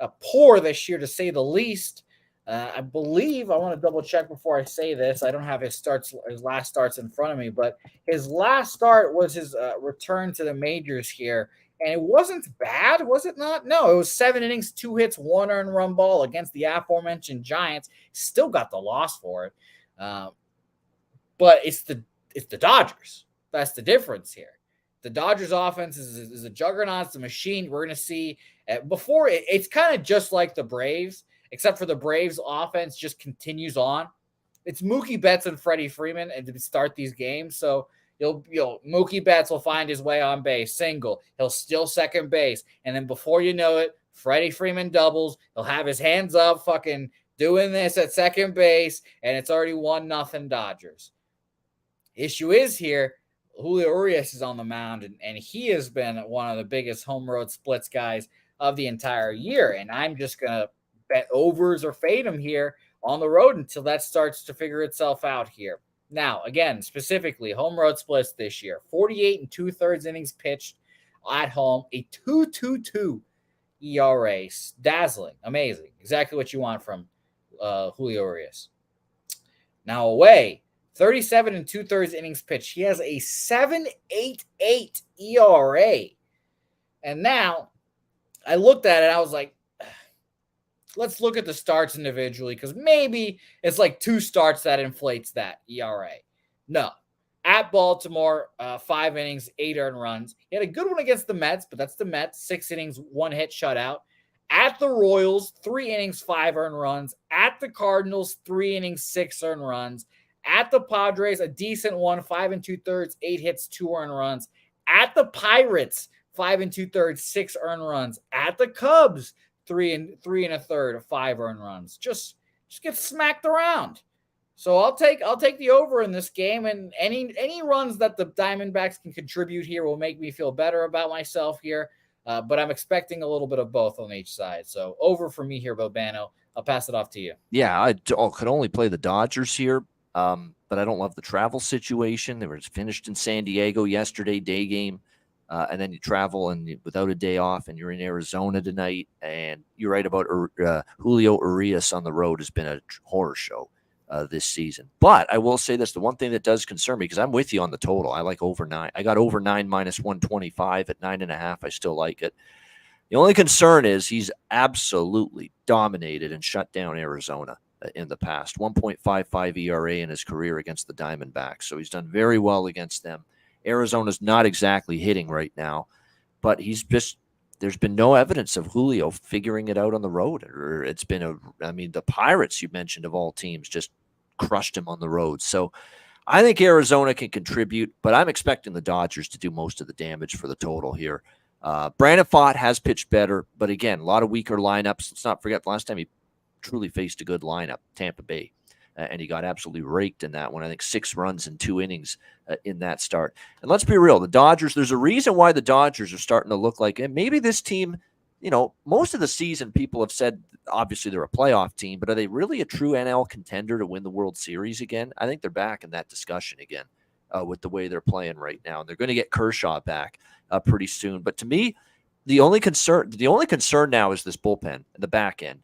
a poor this year to say the least. I believe, I want to double check before I say this. I don't have his last starts in front of me, but his last start was his return to the majors here. And it wasn't bad, was it not? No, it was 7 innings, 2 hits, 1 earned run ball against the aforementioned Giants. Still got the loss for it. But it's the Dodgers. That's the difference here. The Dodgers offense is a juggernaut. It's a machine. We're going to see it's kind of just like the Braves, except for the Braves offense just continues on. It's Mookie Betts and Freddie Freeman and to start these games. So Mookie Betts will find his way on base, single. He'll steal second base. And then before you know it, Freddie Freeman doubles. He'll have his hands up fucking doing this at second base. And it's already 1-0 Dodgers. Issue is here, Julio Urias is on the mound, and he has been one of the biggest home road splits guys of the entire year. And I'm just going to bet overs or fade him here on the road until that starts to figure itself out here. Now, again, specifically, home road splits this year 48 and 2/3 innings pitched at home, a 2.22 ERA. Dazzling, amazing. Exactly what you want from Julio Urias. Now, away, 37 and 2/3 innings pitched. He has a 7.88 ERA. And now I looked at it, I was like, let's look at the starts individually because maybe it's like 2 starts that inflates that ERA. No. At Baltimore, 5 innings, 8 earned runs. He had a good one against the Mets, but that's the Mets. 6 innings, 1 hit shutout. At the Royals, 3 innings, 5 earned runs. At the Cardinals, 3 innings, 6 earned runs. At the Padres, a decent one, 5 2/3, 8 hits, 2 earned runs. At the Pirates, 5 2/3, 6 earned runs. At the Cubs, 3 1/3, 5 earned runs. Just get smacked around. So I'll take the over in this game, and any runs that the Diamondbacks can contribute here will make me feel better about myself here. But I'm expecting a little bit of both on each side. So over for me here, Bobano. I'll pass it off to you. Yeah, I could only play the Dodgers here, but I don't love the travel situation. They were finished in San Diego yesterday, day game, and then you travel and without a day off, and you're in Arizona tonight. And you're right about Julio Urias on the road has been a horror show this season. But I will say this, the one thing that does concern me, because I'm with you on the total. I like over 9. I got over 9 minus 125 at 9.5. I still like it. The only concern is he's absolutely dominated and shut down Arizona in the past. 1.55 ERA in his career against the Diamondbacks. So he's done very well against them. Arizona's not exactly hitting right now, but there's been no evidence of Julio figuring it out on the road. Or it's been the Pirates, you mentioned, of all teams, just crushed him on the road. So I think Arizona can contribute, but I'm expecting the Dodgers to do most of the damage for the total here. Brandon Pfaadt has pitched better, but again, a lot of weaker lineups. Let's not forget the last time he truly faced a good lineup, Tampa Bay, and he got absolutely raked in that one. I think 6 runs in 2 innings in that start. And let's be real, the Dodgers, there's a reason why the Dodgers are starting to look like, and maybe this team, most of the season people have said, obviously they're a playoff team, but are they really a true NL contender to win the World Series again? I think they're back in that discussion again with the way they're playing right now. And they're going to get Kershaw back pretty soon. But to me, the only concern now is this bullpen, the back end.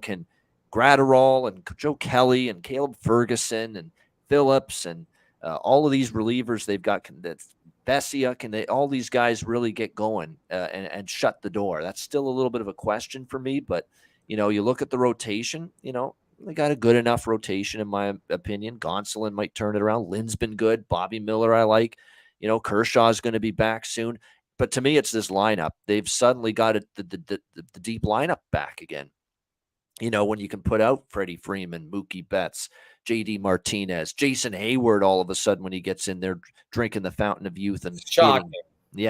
Can Gratterall and Joe Kelly and Caleb Ferguson and Phillips and all of these relievers they've got, Bessia, all these guys really get going and shut the door? That's still a little bit of a question for me, but you look at the rotation, they got a good enough rotation in my opinion. Gonsolin might turn it around. Lynn's been good. Bobby Miller I like. Kershaw's going to be back soon. But to me, it's this lineup. They've suddenly got the deep lineup back again. When you can put out Freddie Freeman, Mookie Betts, J.D. Martinez, Jason Hayward, all of a sudden when he gets in there drinking the fountain of youth and shocking.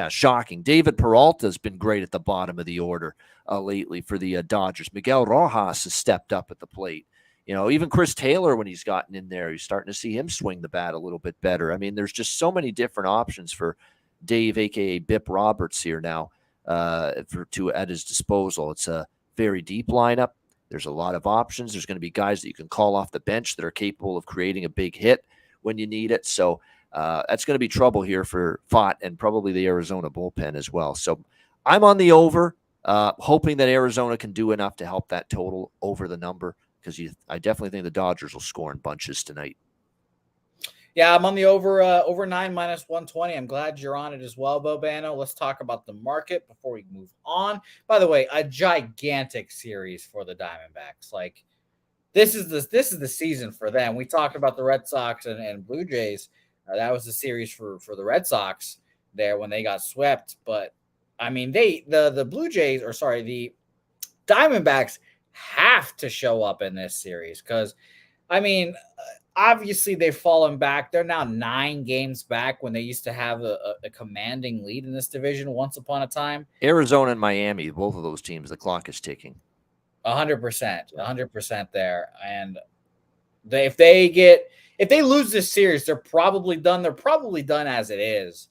Shocking. David Peralta's been great at the bottom of the order lately for the Dodgers. Miguel Rojas has stepped up at the plate. Even Chris Taylor, when he's gotten in there, you're starting to see him swing the bat a little bit better. I mean, there's just so many different options for Dave, a.k.a. Bip Roberts here now at his disposal. It's a very deep lineup. There's a lot of options. There's going to be guys that you can call off the bench that are capable of creating a big hit when you need it. So that's going to be trouble here for Pfaadt and probably the Arizona bullpen as well. So I'm on the over, hoping that Arizona can do enough to help that total over the number, because I definitely think the Dodgers will score in bunches tonight. Yeah, I'm on the over 9 minus 120. I'm glad you're on it as well, Bobano. Let's talk about the market before we move on. By the way, a gigantic series for the Diamondbacks. Like this is the season for them. We talked about the Red Sox and Blue Jays. That was the series for the Red Sox there when they got swept. But I mean, the Blue Jays, the Diamondbacks have to show up in this series because, I mean, obviously they've fallen back. They're now 9 games back when they used to have a commanding lead in this division once upon a time. Arizona and Miami, both of those teams, the clock is ticking. 100% there. And if they lose this series, they're probably done. They're probably done as it is.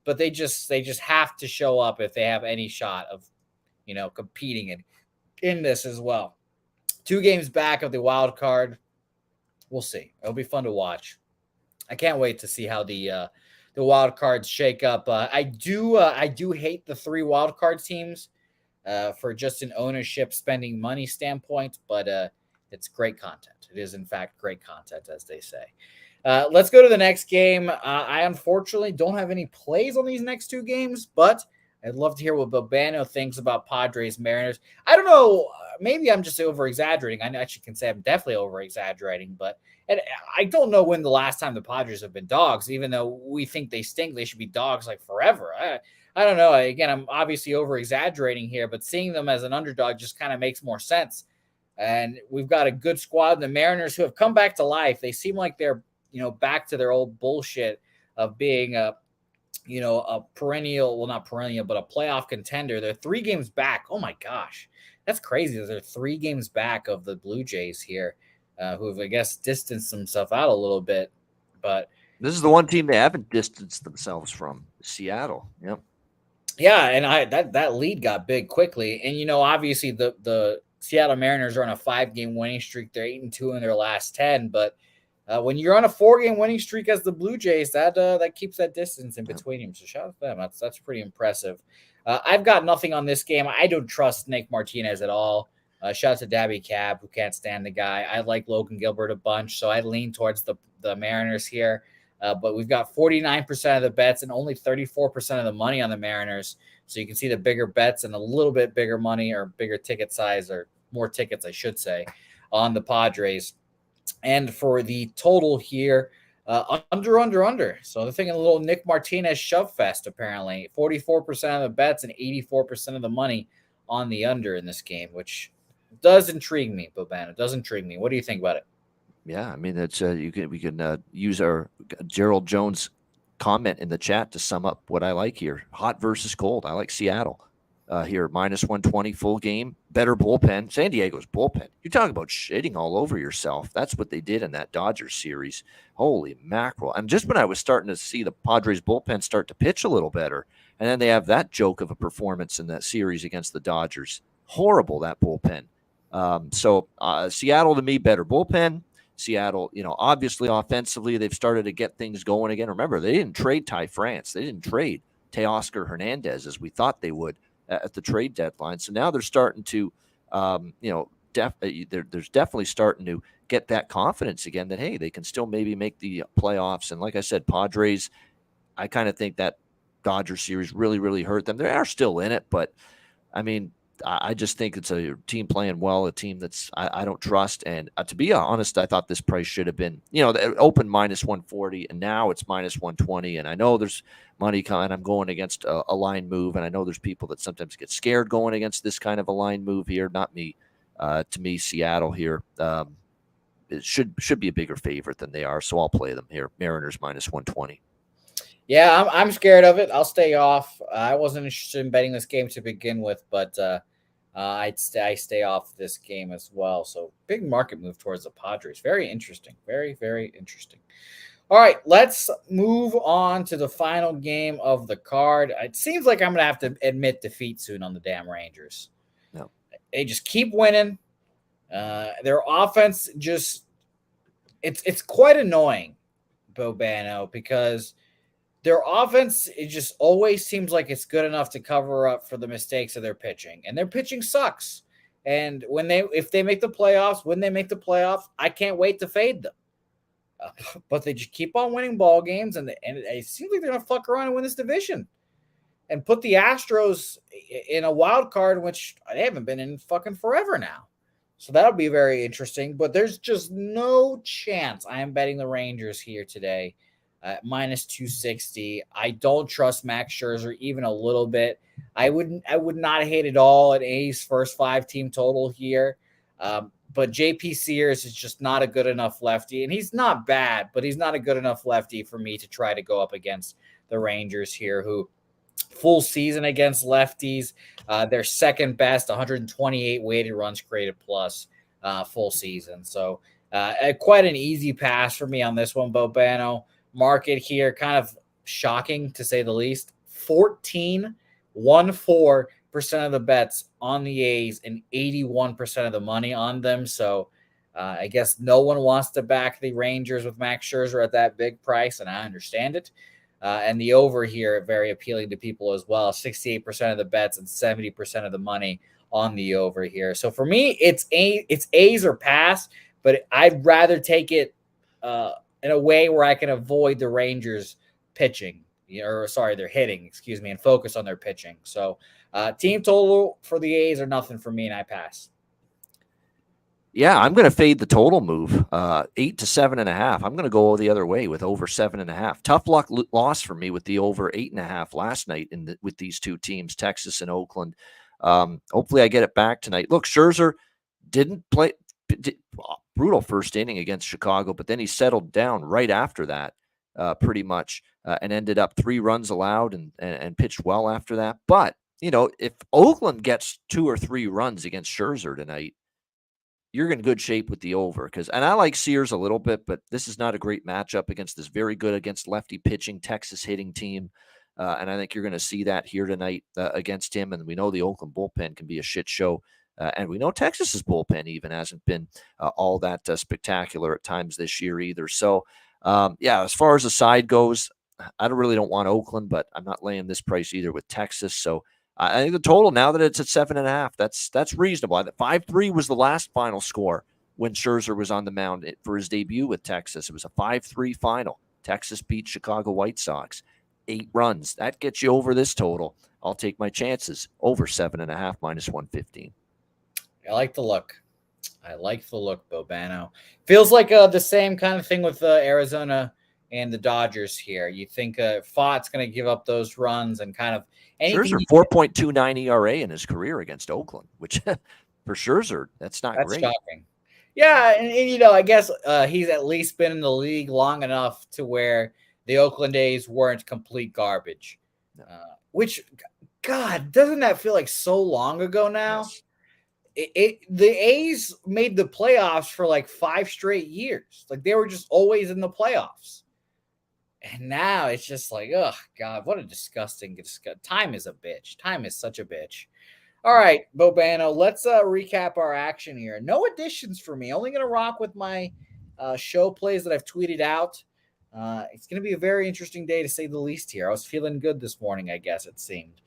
But they just have to show up if they have any shot of, competing in this as well. 2 games back of the wild card. We'll see. It'll be fun to watch. I can't wait to see how the wild cards shake up. I do hate the 3 wild card teams for just an ownership spending money standpoint, but it's great content. It is in fact great content, as they say. Let's go to the next game. I unfortunately don't have any plays on these next 2 games, but I'd love to hear what Bobano thinks about Padres Mariners. I don't know. Maybe I'm just over exaggerating. I actually can say I'm definitely over exaggerating, but and I don't know when the last time the Padres have been dogs, even though we think they stink. They should be dogs like forever. I don't know. Again, I'm obviously over exaggerating here, but seeing them as an underdog just kind of makes more sense. And we've got a good squad. The Mariners who have come back to life. They seem like they're, back to their old bullshit of being a perennial, well, not perennial, but a playoff contender. They're 3 games back. Oh my gosh. That's crazy. They're 3 games back of the Blue Jays here, who have, I guess, distanced themselves out a little bit. But this is the one team they haven't distanced themselves from, Seattle. Yep. Yeah, and that lead got big quickly. And, obviously the Seattle Mariners are on a 5-game winning streak. They're 8-2 in their last 10. But when you're on a 4-game winning streak as the Blue Jays, that keeps that distance in between them. So shout out to them. That's pretty impressive. I've got nothing on this game. I don't trust Nick Martinez at all. Shout out to Dabby Cab, who can't stand the guy. I like Logan Gilbert a bunch, so I lean towards the Mariners here. But we've got 49% of the bets and only 34% of the money on the Mariners. So you can see the bigger bets and a little bit bigger money or bigger ticket size, or more tickets, I should say, on the Padres. And for the total here, under. So they're thinking a little Nick Martinez shove fest, apparently. 44% of the bets and 84% of the money on the under in this game, which does intrigue me, Bobana. It does intrigue me. What do you think about it? Yeah, I mean, that's we can use our Gerald Jones comment in the chat to sum up what I like here. Hot versus cold. I like Seattle here, -120 full game. Better bullpen. San Diego's bullpen. You talk about shitting all over yourself. That's what they did in that Dodgers series. Holy mackerel. And just when I was starting to see the Padres bullpen start to pitch a little better, and then they have that joke of a performance in that series against the Dodgers. Horrible, that bullpen. So Seattle, to me, better bullpen. Seattle, obviously offensively, they've started to get things going again. Remember, they didn't trade Ty France. They didn't trade Teoscar Hernandez as we thought they would at the trade deadline. So now they're starting to, there's definitely starting to get that confidence again that, hey, they can still maybe make the playoffs. And like I said, Padres, I kind of think that Dodgers series really, really hurt them. They are still in it, but I mean, I just think it's a team playing well, a team that's I don't trust. And to be honest, I thought this price should have been, it opened -140, and now it's -120. And I know there's money coming. I'm going against a line move, and I know there's people that sometimes get scared going against this kind of a line move here. Not me. To me, Seattle here it should be a bigger favorite than they are, so I'll play them here. Mariners -120. Yeah, I'm scared of it. I'll stay off. I wasn't interested in betting this game to begin with, but I stay off this game as well. So big market move towards the Padres. Very interesting. Very, very interesting. All right, let's move on to the final game of the card. It seems like I'm going to have to admit defeat soon on the damn Rangers. No. They just keep winning. Their offense just it's quite annoying, Bobano, because their offense, it just always seems like it's good enough to cover up for the mistakes of their pitching. And their pitching sucks. And if they make the playoffs, when they make the playoffs, I can't wait to fade them. But they just keep on winning ball games, and it seems like they're going to fuck around and win this division and put the Astros in a wild card, which they haven't been in fucking forever now. So that'll be very interesting. But there's just no chance I am betting the Rangers here today. -260. I don't trust Max Scherzer even a little bit. I would not hate it all at A's first 5-team total here. But JP Sears is just not a good enough lefty, and he's not bad, but he's not a good enough lefty for me to try to go up against the Rangers here, who full season against lefties, they're second best, 128 weighted runs created plus full season. So quite an easy pass for me on this one, Bobano. Market here, kind of shocking to say the least. 14-1-4 of the bets on the A's and 81% of the money on them. So I guess no one wants to back the Rangers with Max Scherzer at that big price, and I understand it. And the over here, very appealing to people as well. 68% of the bets and 70% of the money on the over here. So for me, it's A's or pass, but I'd rather take it in a way where I can avoid the Rangers pitching, or sorry, they're hitting, excuse me, and focus on their pitching. So team total for the A's are nothing for me, and I pass. Yeah, I'm going to fade the total move, 8 to 7.5. I'm going to go the other way with over 7.5. Tough luck loss for me with the over 8.5 last night with these two teams, Texas and Oakland. Hopefully I get it back tonight. Look, Scherzer didn't play brutal first inning against Chicago, but then he settled down right after that, pretty much, and ended up 3 runs allowed and pitched well after that. But, if Oakland gets 2 or 3 runs against Scherzer tonight, you're in good shape with the over, and I like Sears a little bit, but this is not a great matchup against this very good against lefty pitching Texas hitting team. And I think you're going to see that here tonight against him. And we know the Oakland bullpen can be a shit show. And we know Texas's bullpen even hasn't been all that spectacular at times this year either. So, as far as the side goes, I really don't want Oakland, but I'm not laying this price either with Texas. So I think the total, now that it's at 7.5, that's reasonable. 5-3 was the last final score when Scherzer was on the mound for his debut with Texas. It was a 5-3 final. Texas beat Chicago White Sox. 8 runs. That gets you over this total. I'll take my chances. Over 7.5 minus 115. I like the look. Bobano. Feels like the same kind of thing with Arizona and the Dodgers here. You think Fogg's going to give up those runs and kind of Scherzer 4.29 ERA in his career against Oakland, which for Scherzer, that's great. Shocking. Yeah, and I guess he's at least been in the league long enough to where the Oakland A's weren't complete garbage. No. Which, God, doesn't that feel like so long ago now? Yes. The A's made the playoffs for like 5 straight years. Like they were just always in the playoffs. And now it's just like, oh, God, what a disgusting. Time is a bitch. Time is such a bitch. All right, Bobano, let's recap our action here. No additions for me. Only going to rock with my show plays that I've tweeted out. It's going to be a very interesting day, to say the least here. I was feeling good this morning, I guess it seemed.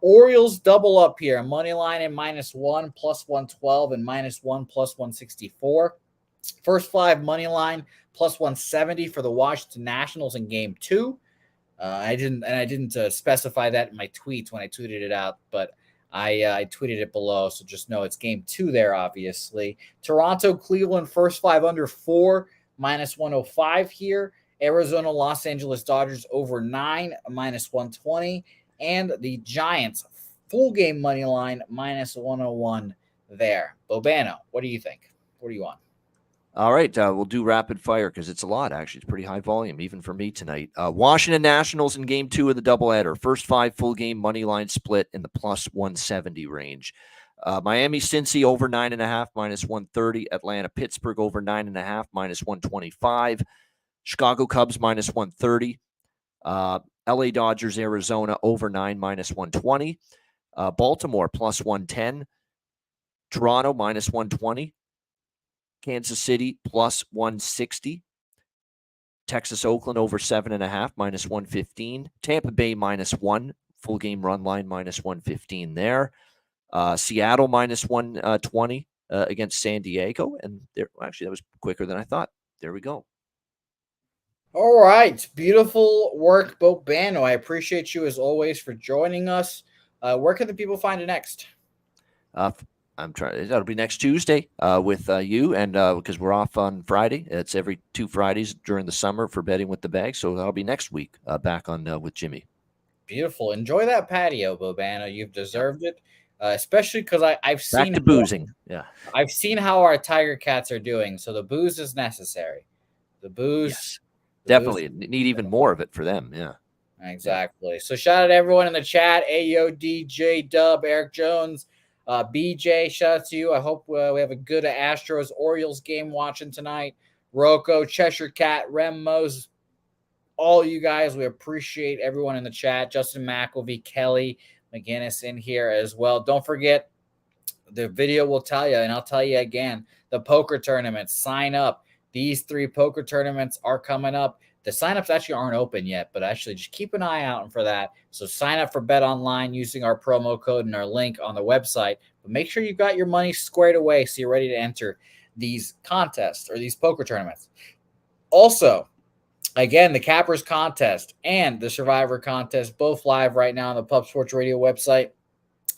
Orioles double up here. Money line in -1, +112, and -1, +164. First 5 money line +170 for the Washington Nationals in Game 2. I didn't specify that in my tweets when I tweeted it out, but I tweeted it below, so just know it's Game 2 there, obviously. Toronto, Cleveland, first 5 under 4, -105 here. Arizona, Los Angeles Dodgers over 9, -120. And the Giants, full game money line, -101 there. Bobano, what do you think? What do you want? All right, we'll do rapid fire because it's a lot, actually. It's pretty high volume, even for me tonight. Washington Nationals in Game 2 of the doubleheader. First 5 full game money line split in the +170 range. Miami Cincy over 9.5, -130. Atlanta Pittsburgh over 9.5, -125. Chicago Cubs -130. LA Dodgers Arizona over 9, -120. Baltimore +110. Toronto -120. Kansas City +160. Texas Oakland over 7.5, -115. Tampa Bay -1, full game run line -115 there. Seattle -120 against San Diego, and actually that was quicker than I thought. There we go. All right, beautiful work, Bobano. I appreciate you as always for joining us. Where can the people find it next? That'll be next Tuesday with you, and because we're off on Friday. It's every 2 Fridays during the summer for Betting with the Bag, so that'll be next week back on with Jimmy. Beautiful. Enjoy that patio, Bobano. You've deserved it, especially because I've seen back to boozing. I've seen how our Tiger Cats are doing, so the booze is necessary. The booze. Yes. Definitely need even more of it for them. Yeah, exactly. So shout out to everyone in the chat. Ayo, DJ, Dub, Eric Jones, BJ. Shout out to you. I hope we have a good Astros Orioles game watching tonight. Rocco, Cheshire Cat, Rem Mose, all you guys. We appreciate everyone in the chat. Justin McElvey, Kelly, McGinnis in here as well. Don't forget, the video will tell you, and I'll tell you again, the poker tournaments, sign up. These 3 poker tournaments are coming up. The signups actually aren't open yet, but actually just keep an eye out for that. So sign up for Bet Online using our promo code and our link on the website. But make sure you've got your money squared away so you're ready to enter these contests or these poker tournaments. Also, again, the Cappers contest and the Survivor contest, both live right now on the Pub Sports Radio website.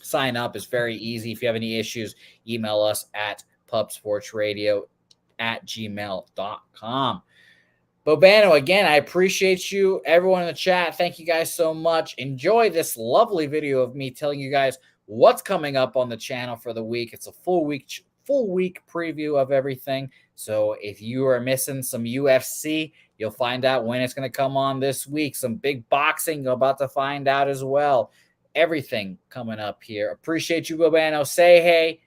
Sign up is very easy. If you have any issues, email us at pubsportsradio@gmail.com. Bobano, again, I appreciate you. Everyone in the chat, thank you guys so much. Enjoy this lovely video of me telling you guys what's coming up on the channel for the week. It's a full week preview of everything. So if you are missing some UFC, you'll find out when it's going to come on this week. Some big boxing, you're about to find out as well. Everything coming up here. Appreciate you, Bobano. Say hey,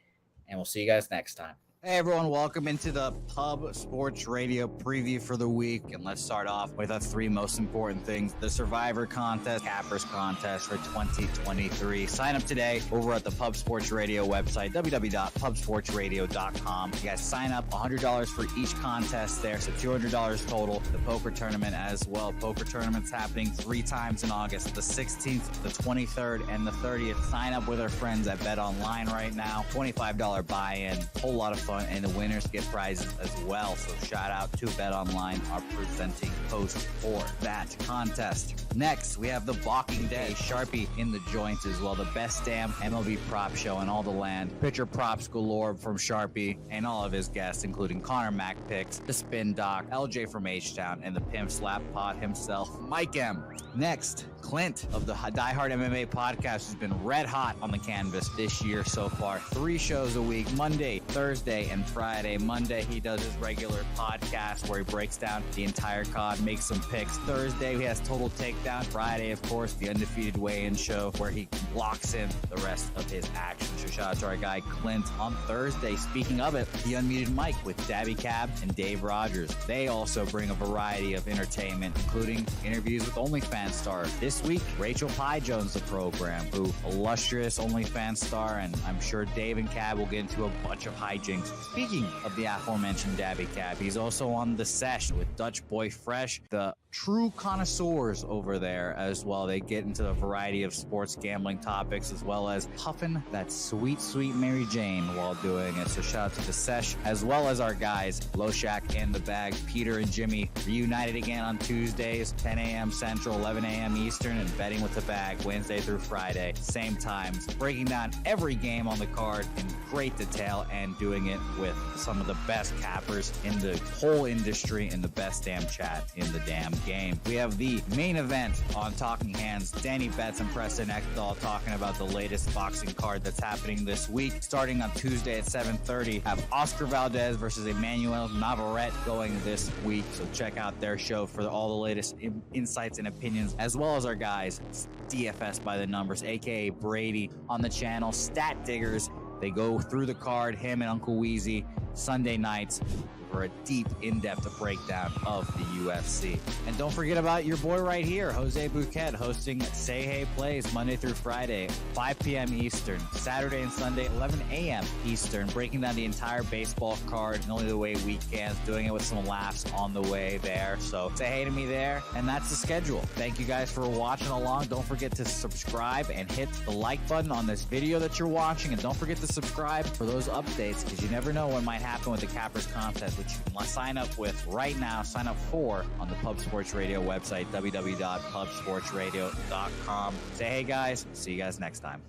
and we'll see you guys next time. Hey everyone, welcome into the Pub Sports Radio preview for the week. And let's start off with the 3 most important things. The Survivor contest, Cappers contest for 2023. Sign up today over at the Pub Sports Radio website, www.pubsportsradio.com. You guys sign up, $100 for each contest there, so $200 total. The poker tournament as well. Poker tournament's happening 3 times in August, the 16th, the 23rd, and the 30th. Sign up with our friends at Bet Online right now. $25 buy-in, whole lot of fun, and the winners get prizes as well. So shout out to Bet Online, our presenting host for that contest. Next, we have the Boxing Day Sharpie in the joints as well. The best damn MLB prop show in all the land. Pitcher props galore from Sharpie and all of his guests, including Connor Mack Picks, the Spin Doc, LJ from H-Town, and the Pimp Slap Pod himself, Mike M. Next, Clint of the Die Hard MMA podcast has been red hot on the canvas this year so far. 3 shows a week, Monday, Thursday, and Friday. Monday, he does his regular podcast where he breaks down the entire card, makes some picks. Thursday, he has Total Takedown. Friday, of course, the Undefeated Weigh-In show where he locks in the rest of his action. So shout out to our guy Clint. On Thursday, speaking of it, the Unmuted Mic with Dabby Cab and Dave Rogers. They also bring a variety of entertainment, including interviews with OnlyFans stars. This week, Rachel Pye joins the program, who illustrious OnlyFans star, and I'm sure Dave and Cab will get into a bunch of hijinks. Speaking of the aforementioned Dabby Cab, he's also on The Sesh with Dutch Boy Fresh, the true connoisseurs over there as well. They get into a variety of sports gambling topics as well as huffing that sweet, sweet Mary Jane while doing it. So shout out to The Sesh as well as our guys, Loshak and The Bag, Peter and Jimmy, reunited again on Tuesdays, 10 a.m. Central, 11 a.m. Eastern, and Betting with The Bag Wednesday through Friday, same times, breaking down every game on the card in great detail and doing it with some of the best cappers in the whole industry and the best damn chat in the damn game. We have the main event on Talking Hands, Danny Betts and Preston Ekdahl talking about the latest boxing card that's happening this week. Starting on Tuesday at 7:30, have Oscar Valdez versus Emmanuel Navarrete going this week. So check out their show for all the latest insights and opinions, as well as our guys, DFS by the Numbers, aka Brady, on the channel, Stat Diggers. They go through the card, him and Uncle Weezy, Sunday nights for a deep, in-depth breakdown of the UFC. And don't forget about your boy right here, Jose Bouquett, hosting Say Hey Plays Monday through Friday, 5 p.m. Eastern, Saturday and Sunday, 11 a.m. Eastern, breaking down the entire baseball card, and only the way we can, doing it with some laughs on the way there. So say hey to me there, and that's the schedule. Thank you guys for watching along. Don't forget to subscribe and hit the like button on this video that you're watching, and don't forget to subscribe for those updates, because you never know what might happen with the Cappers contest, which you can sign up with right now. Sign up for on the Pub Sports Radio website, www.pubsportsradio.com. Say hey guys, see you guys next time.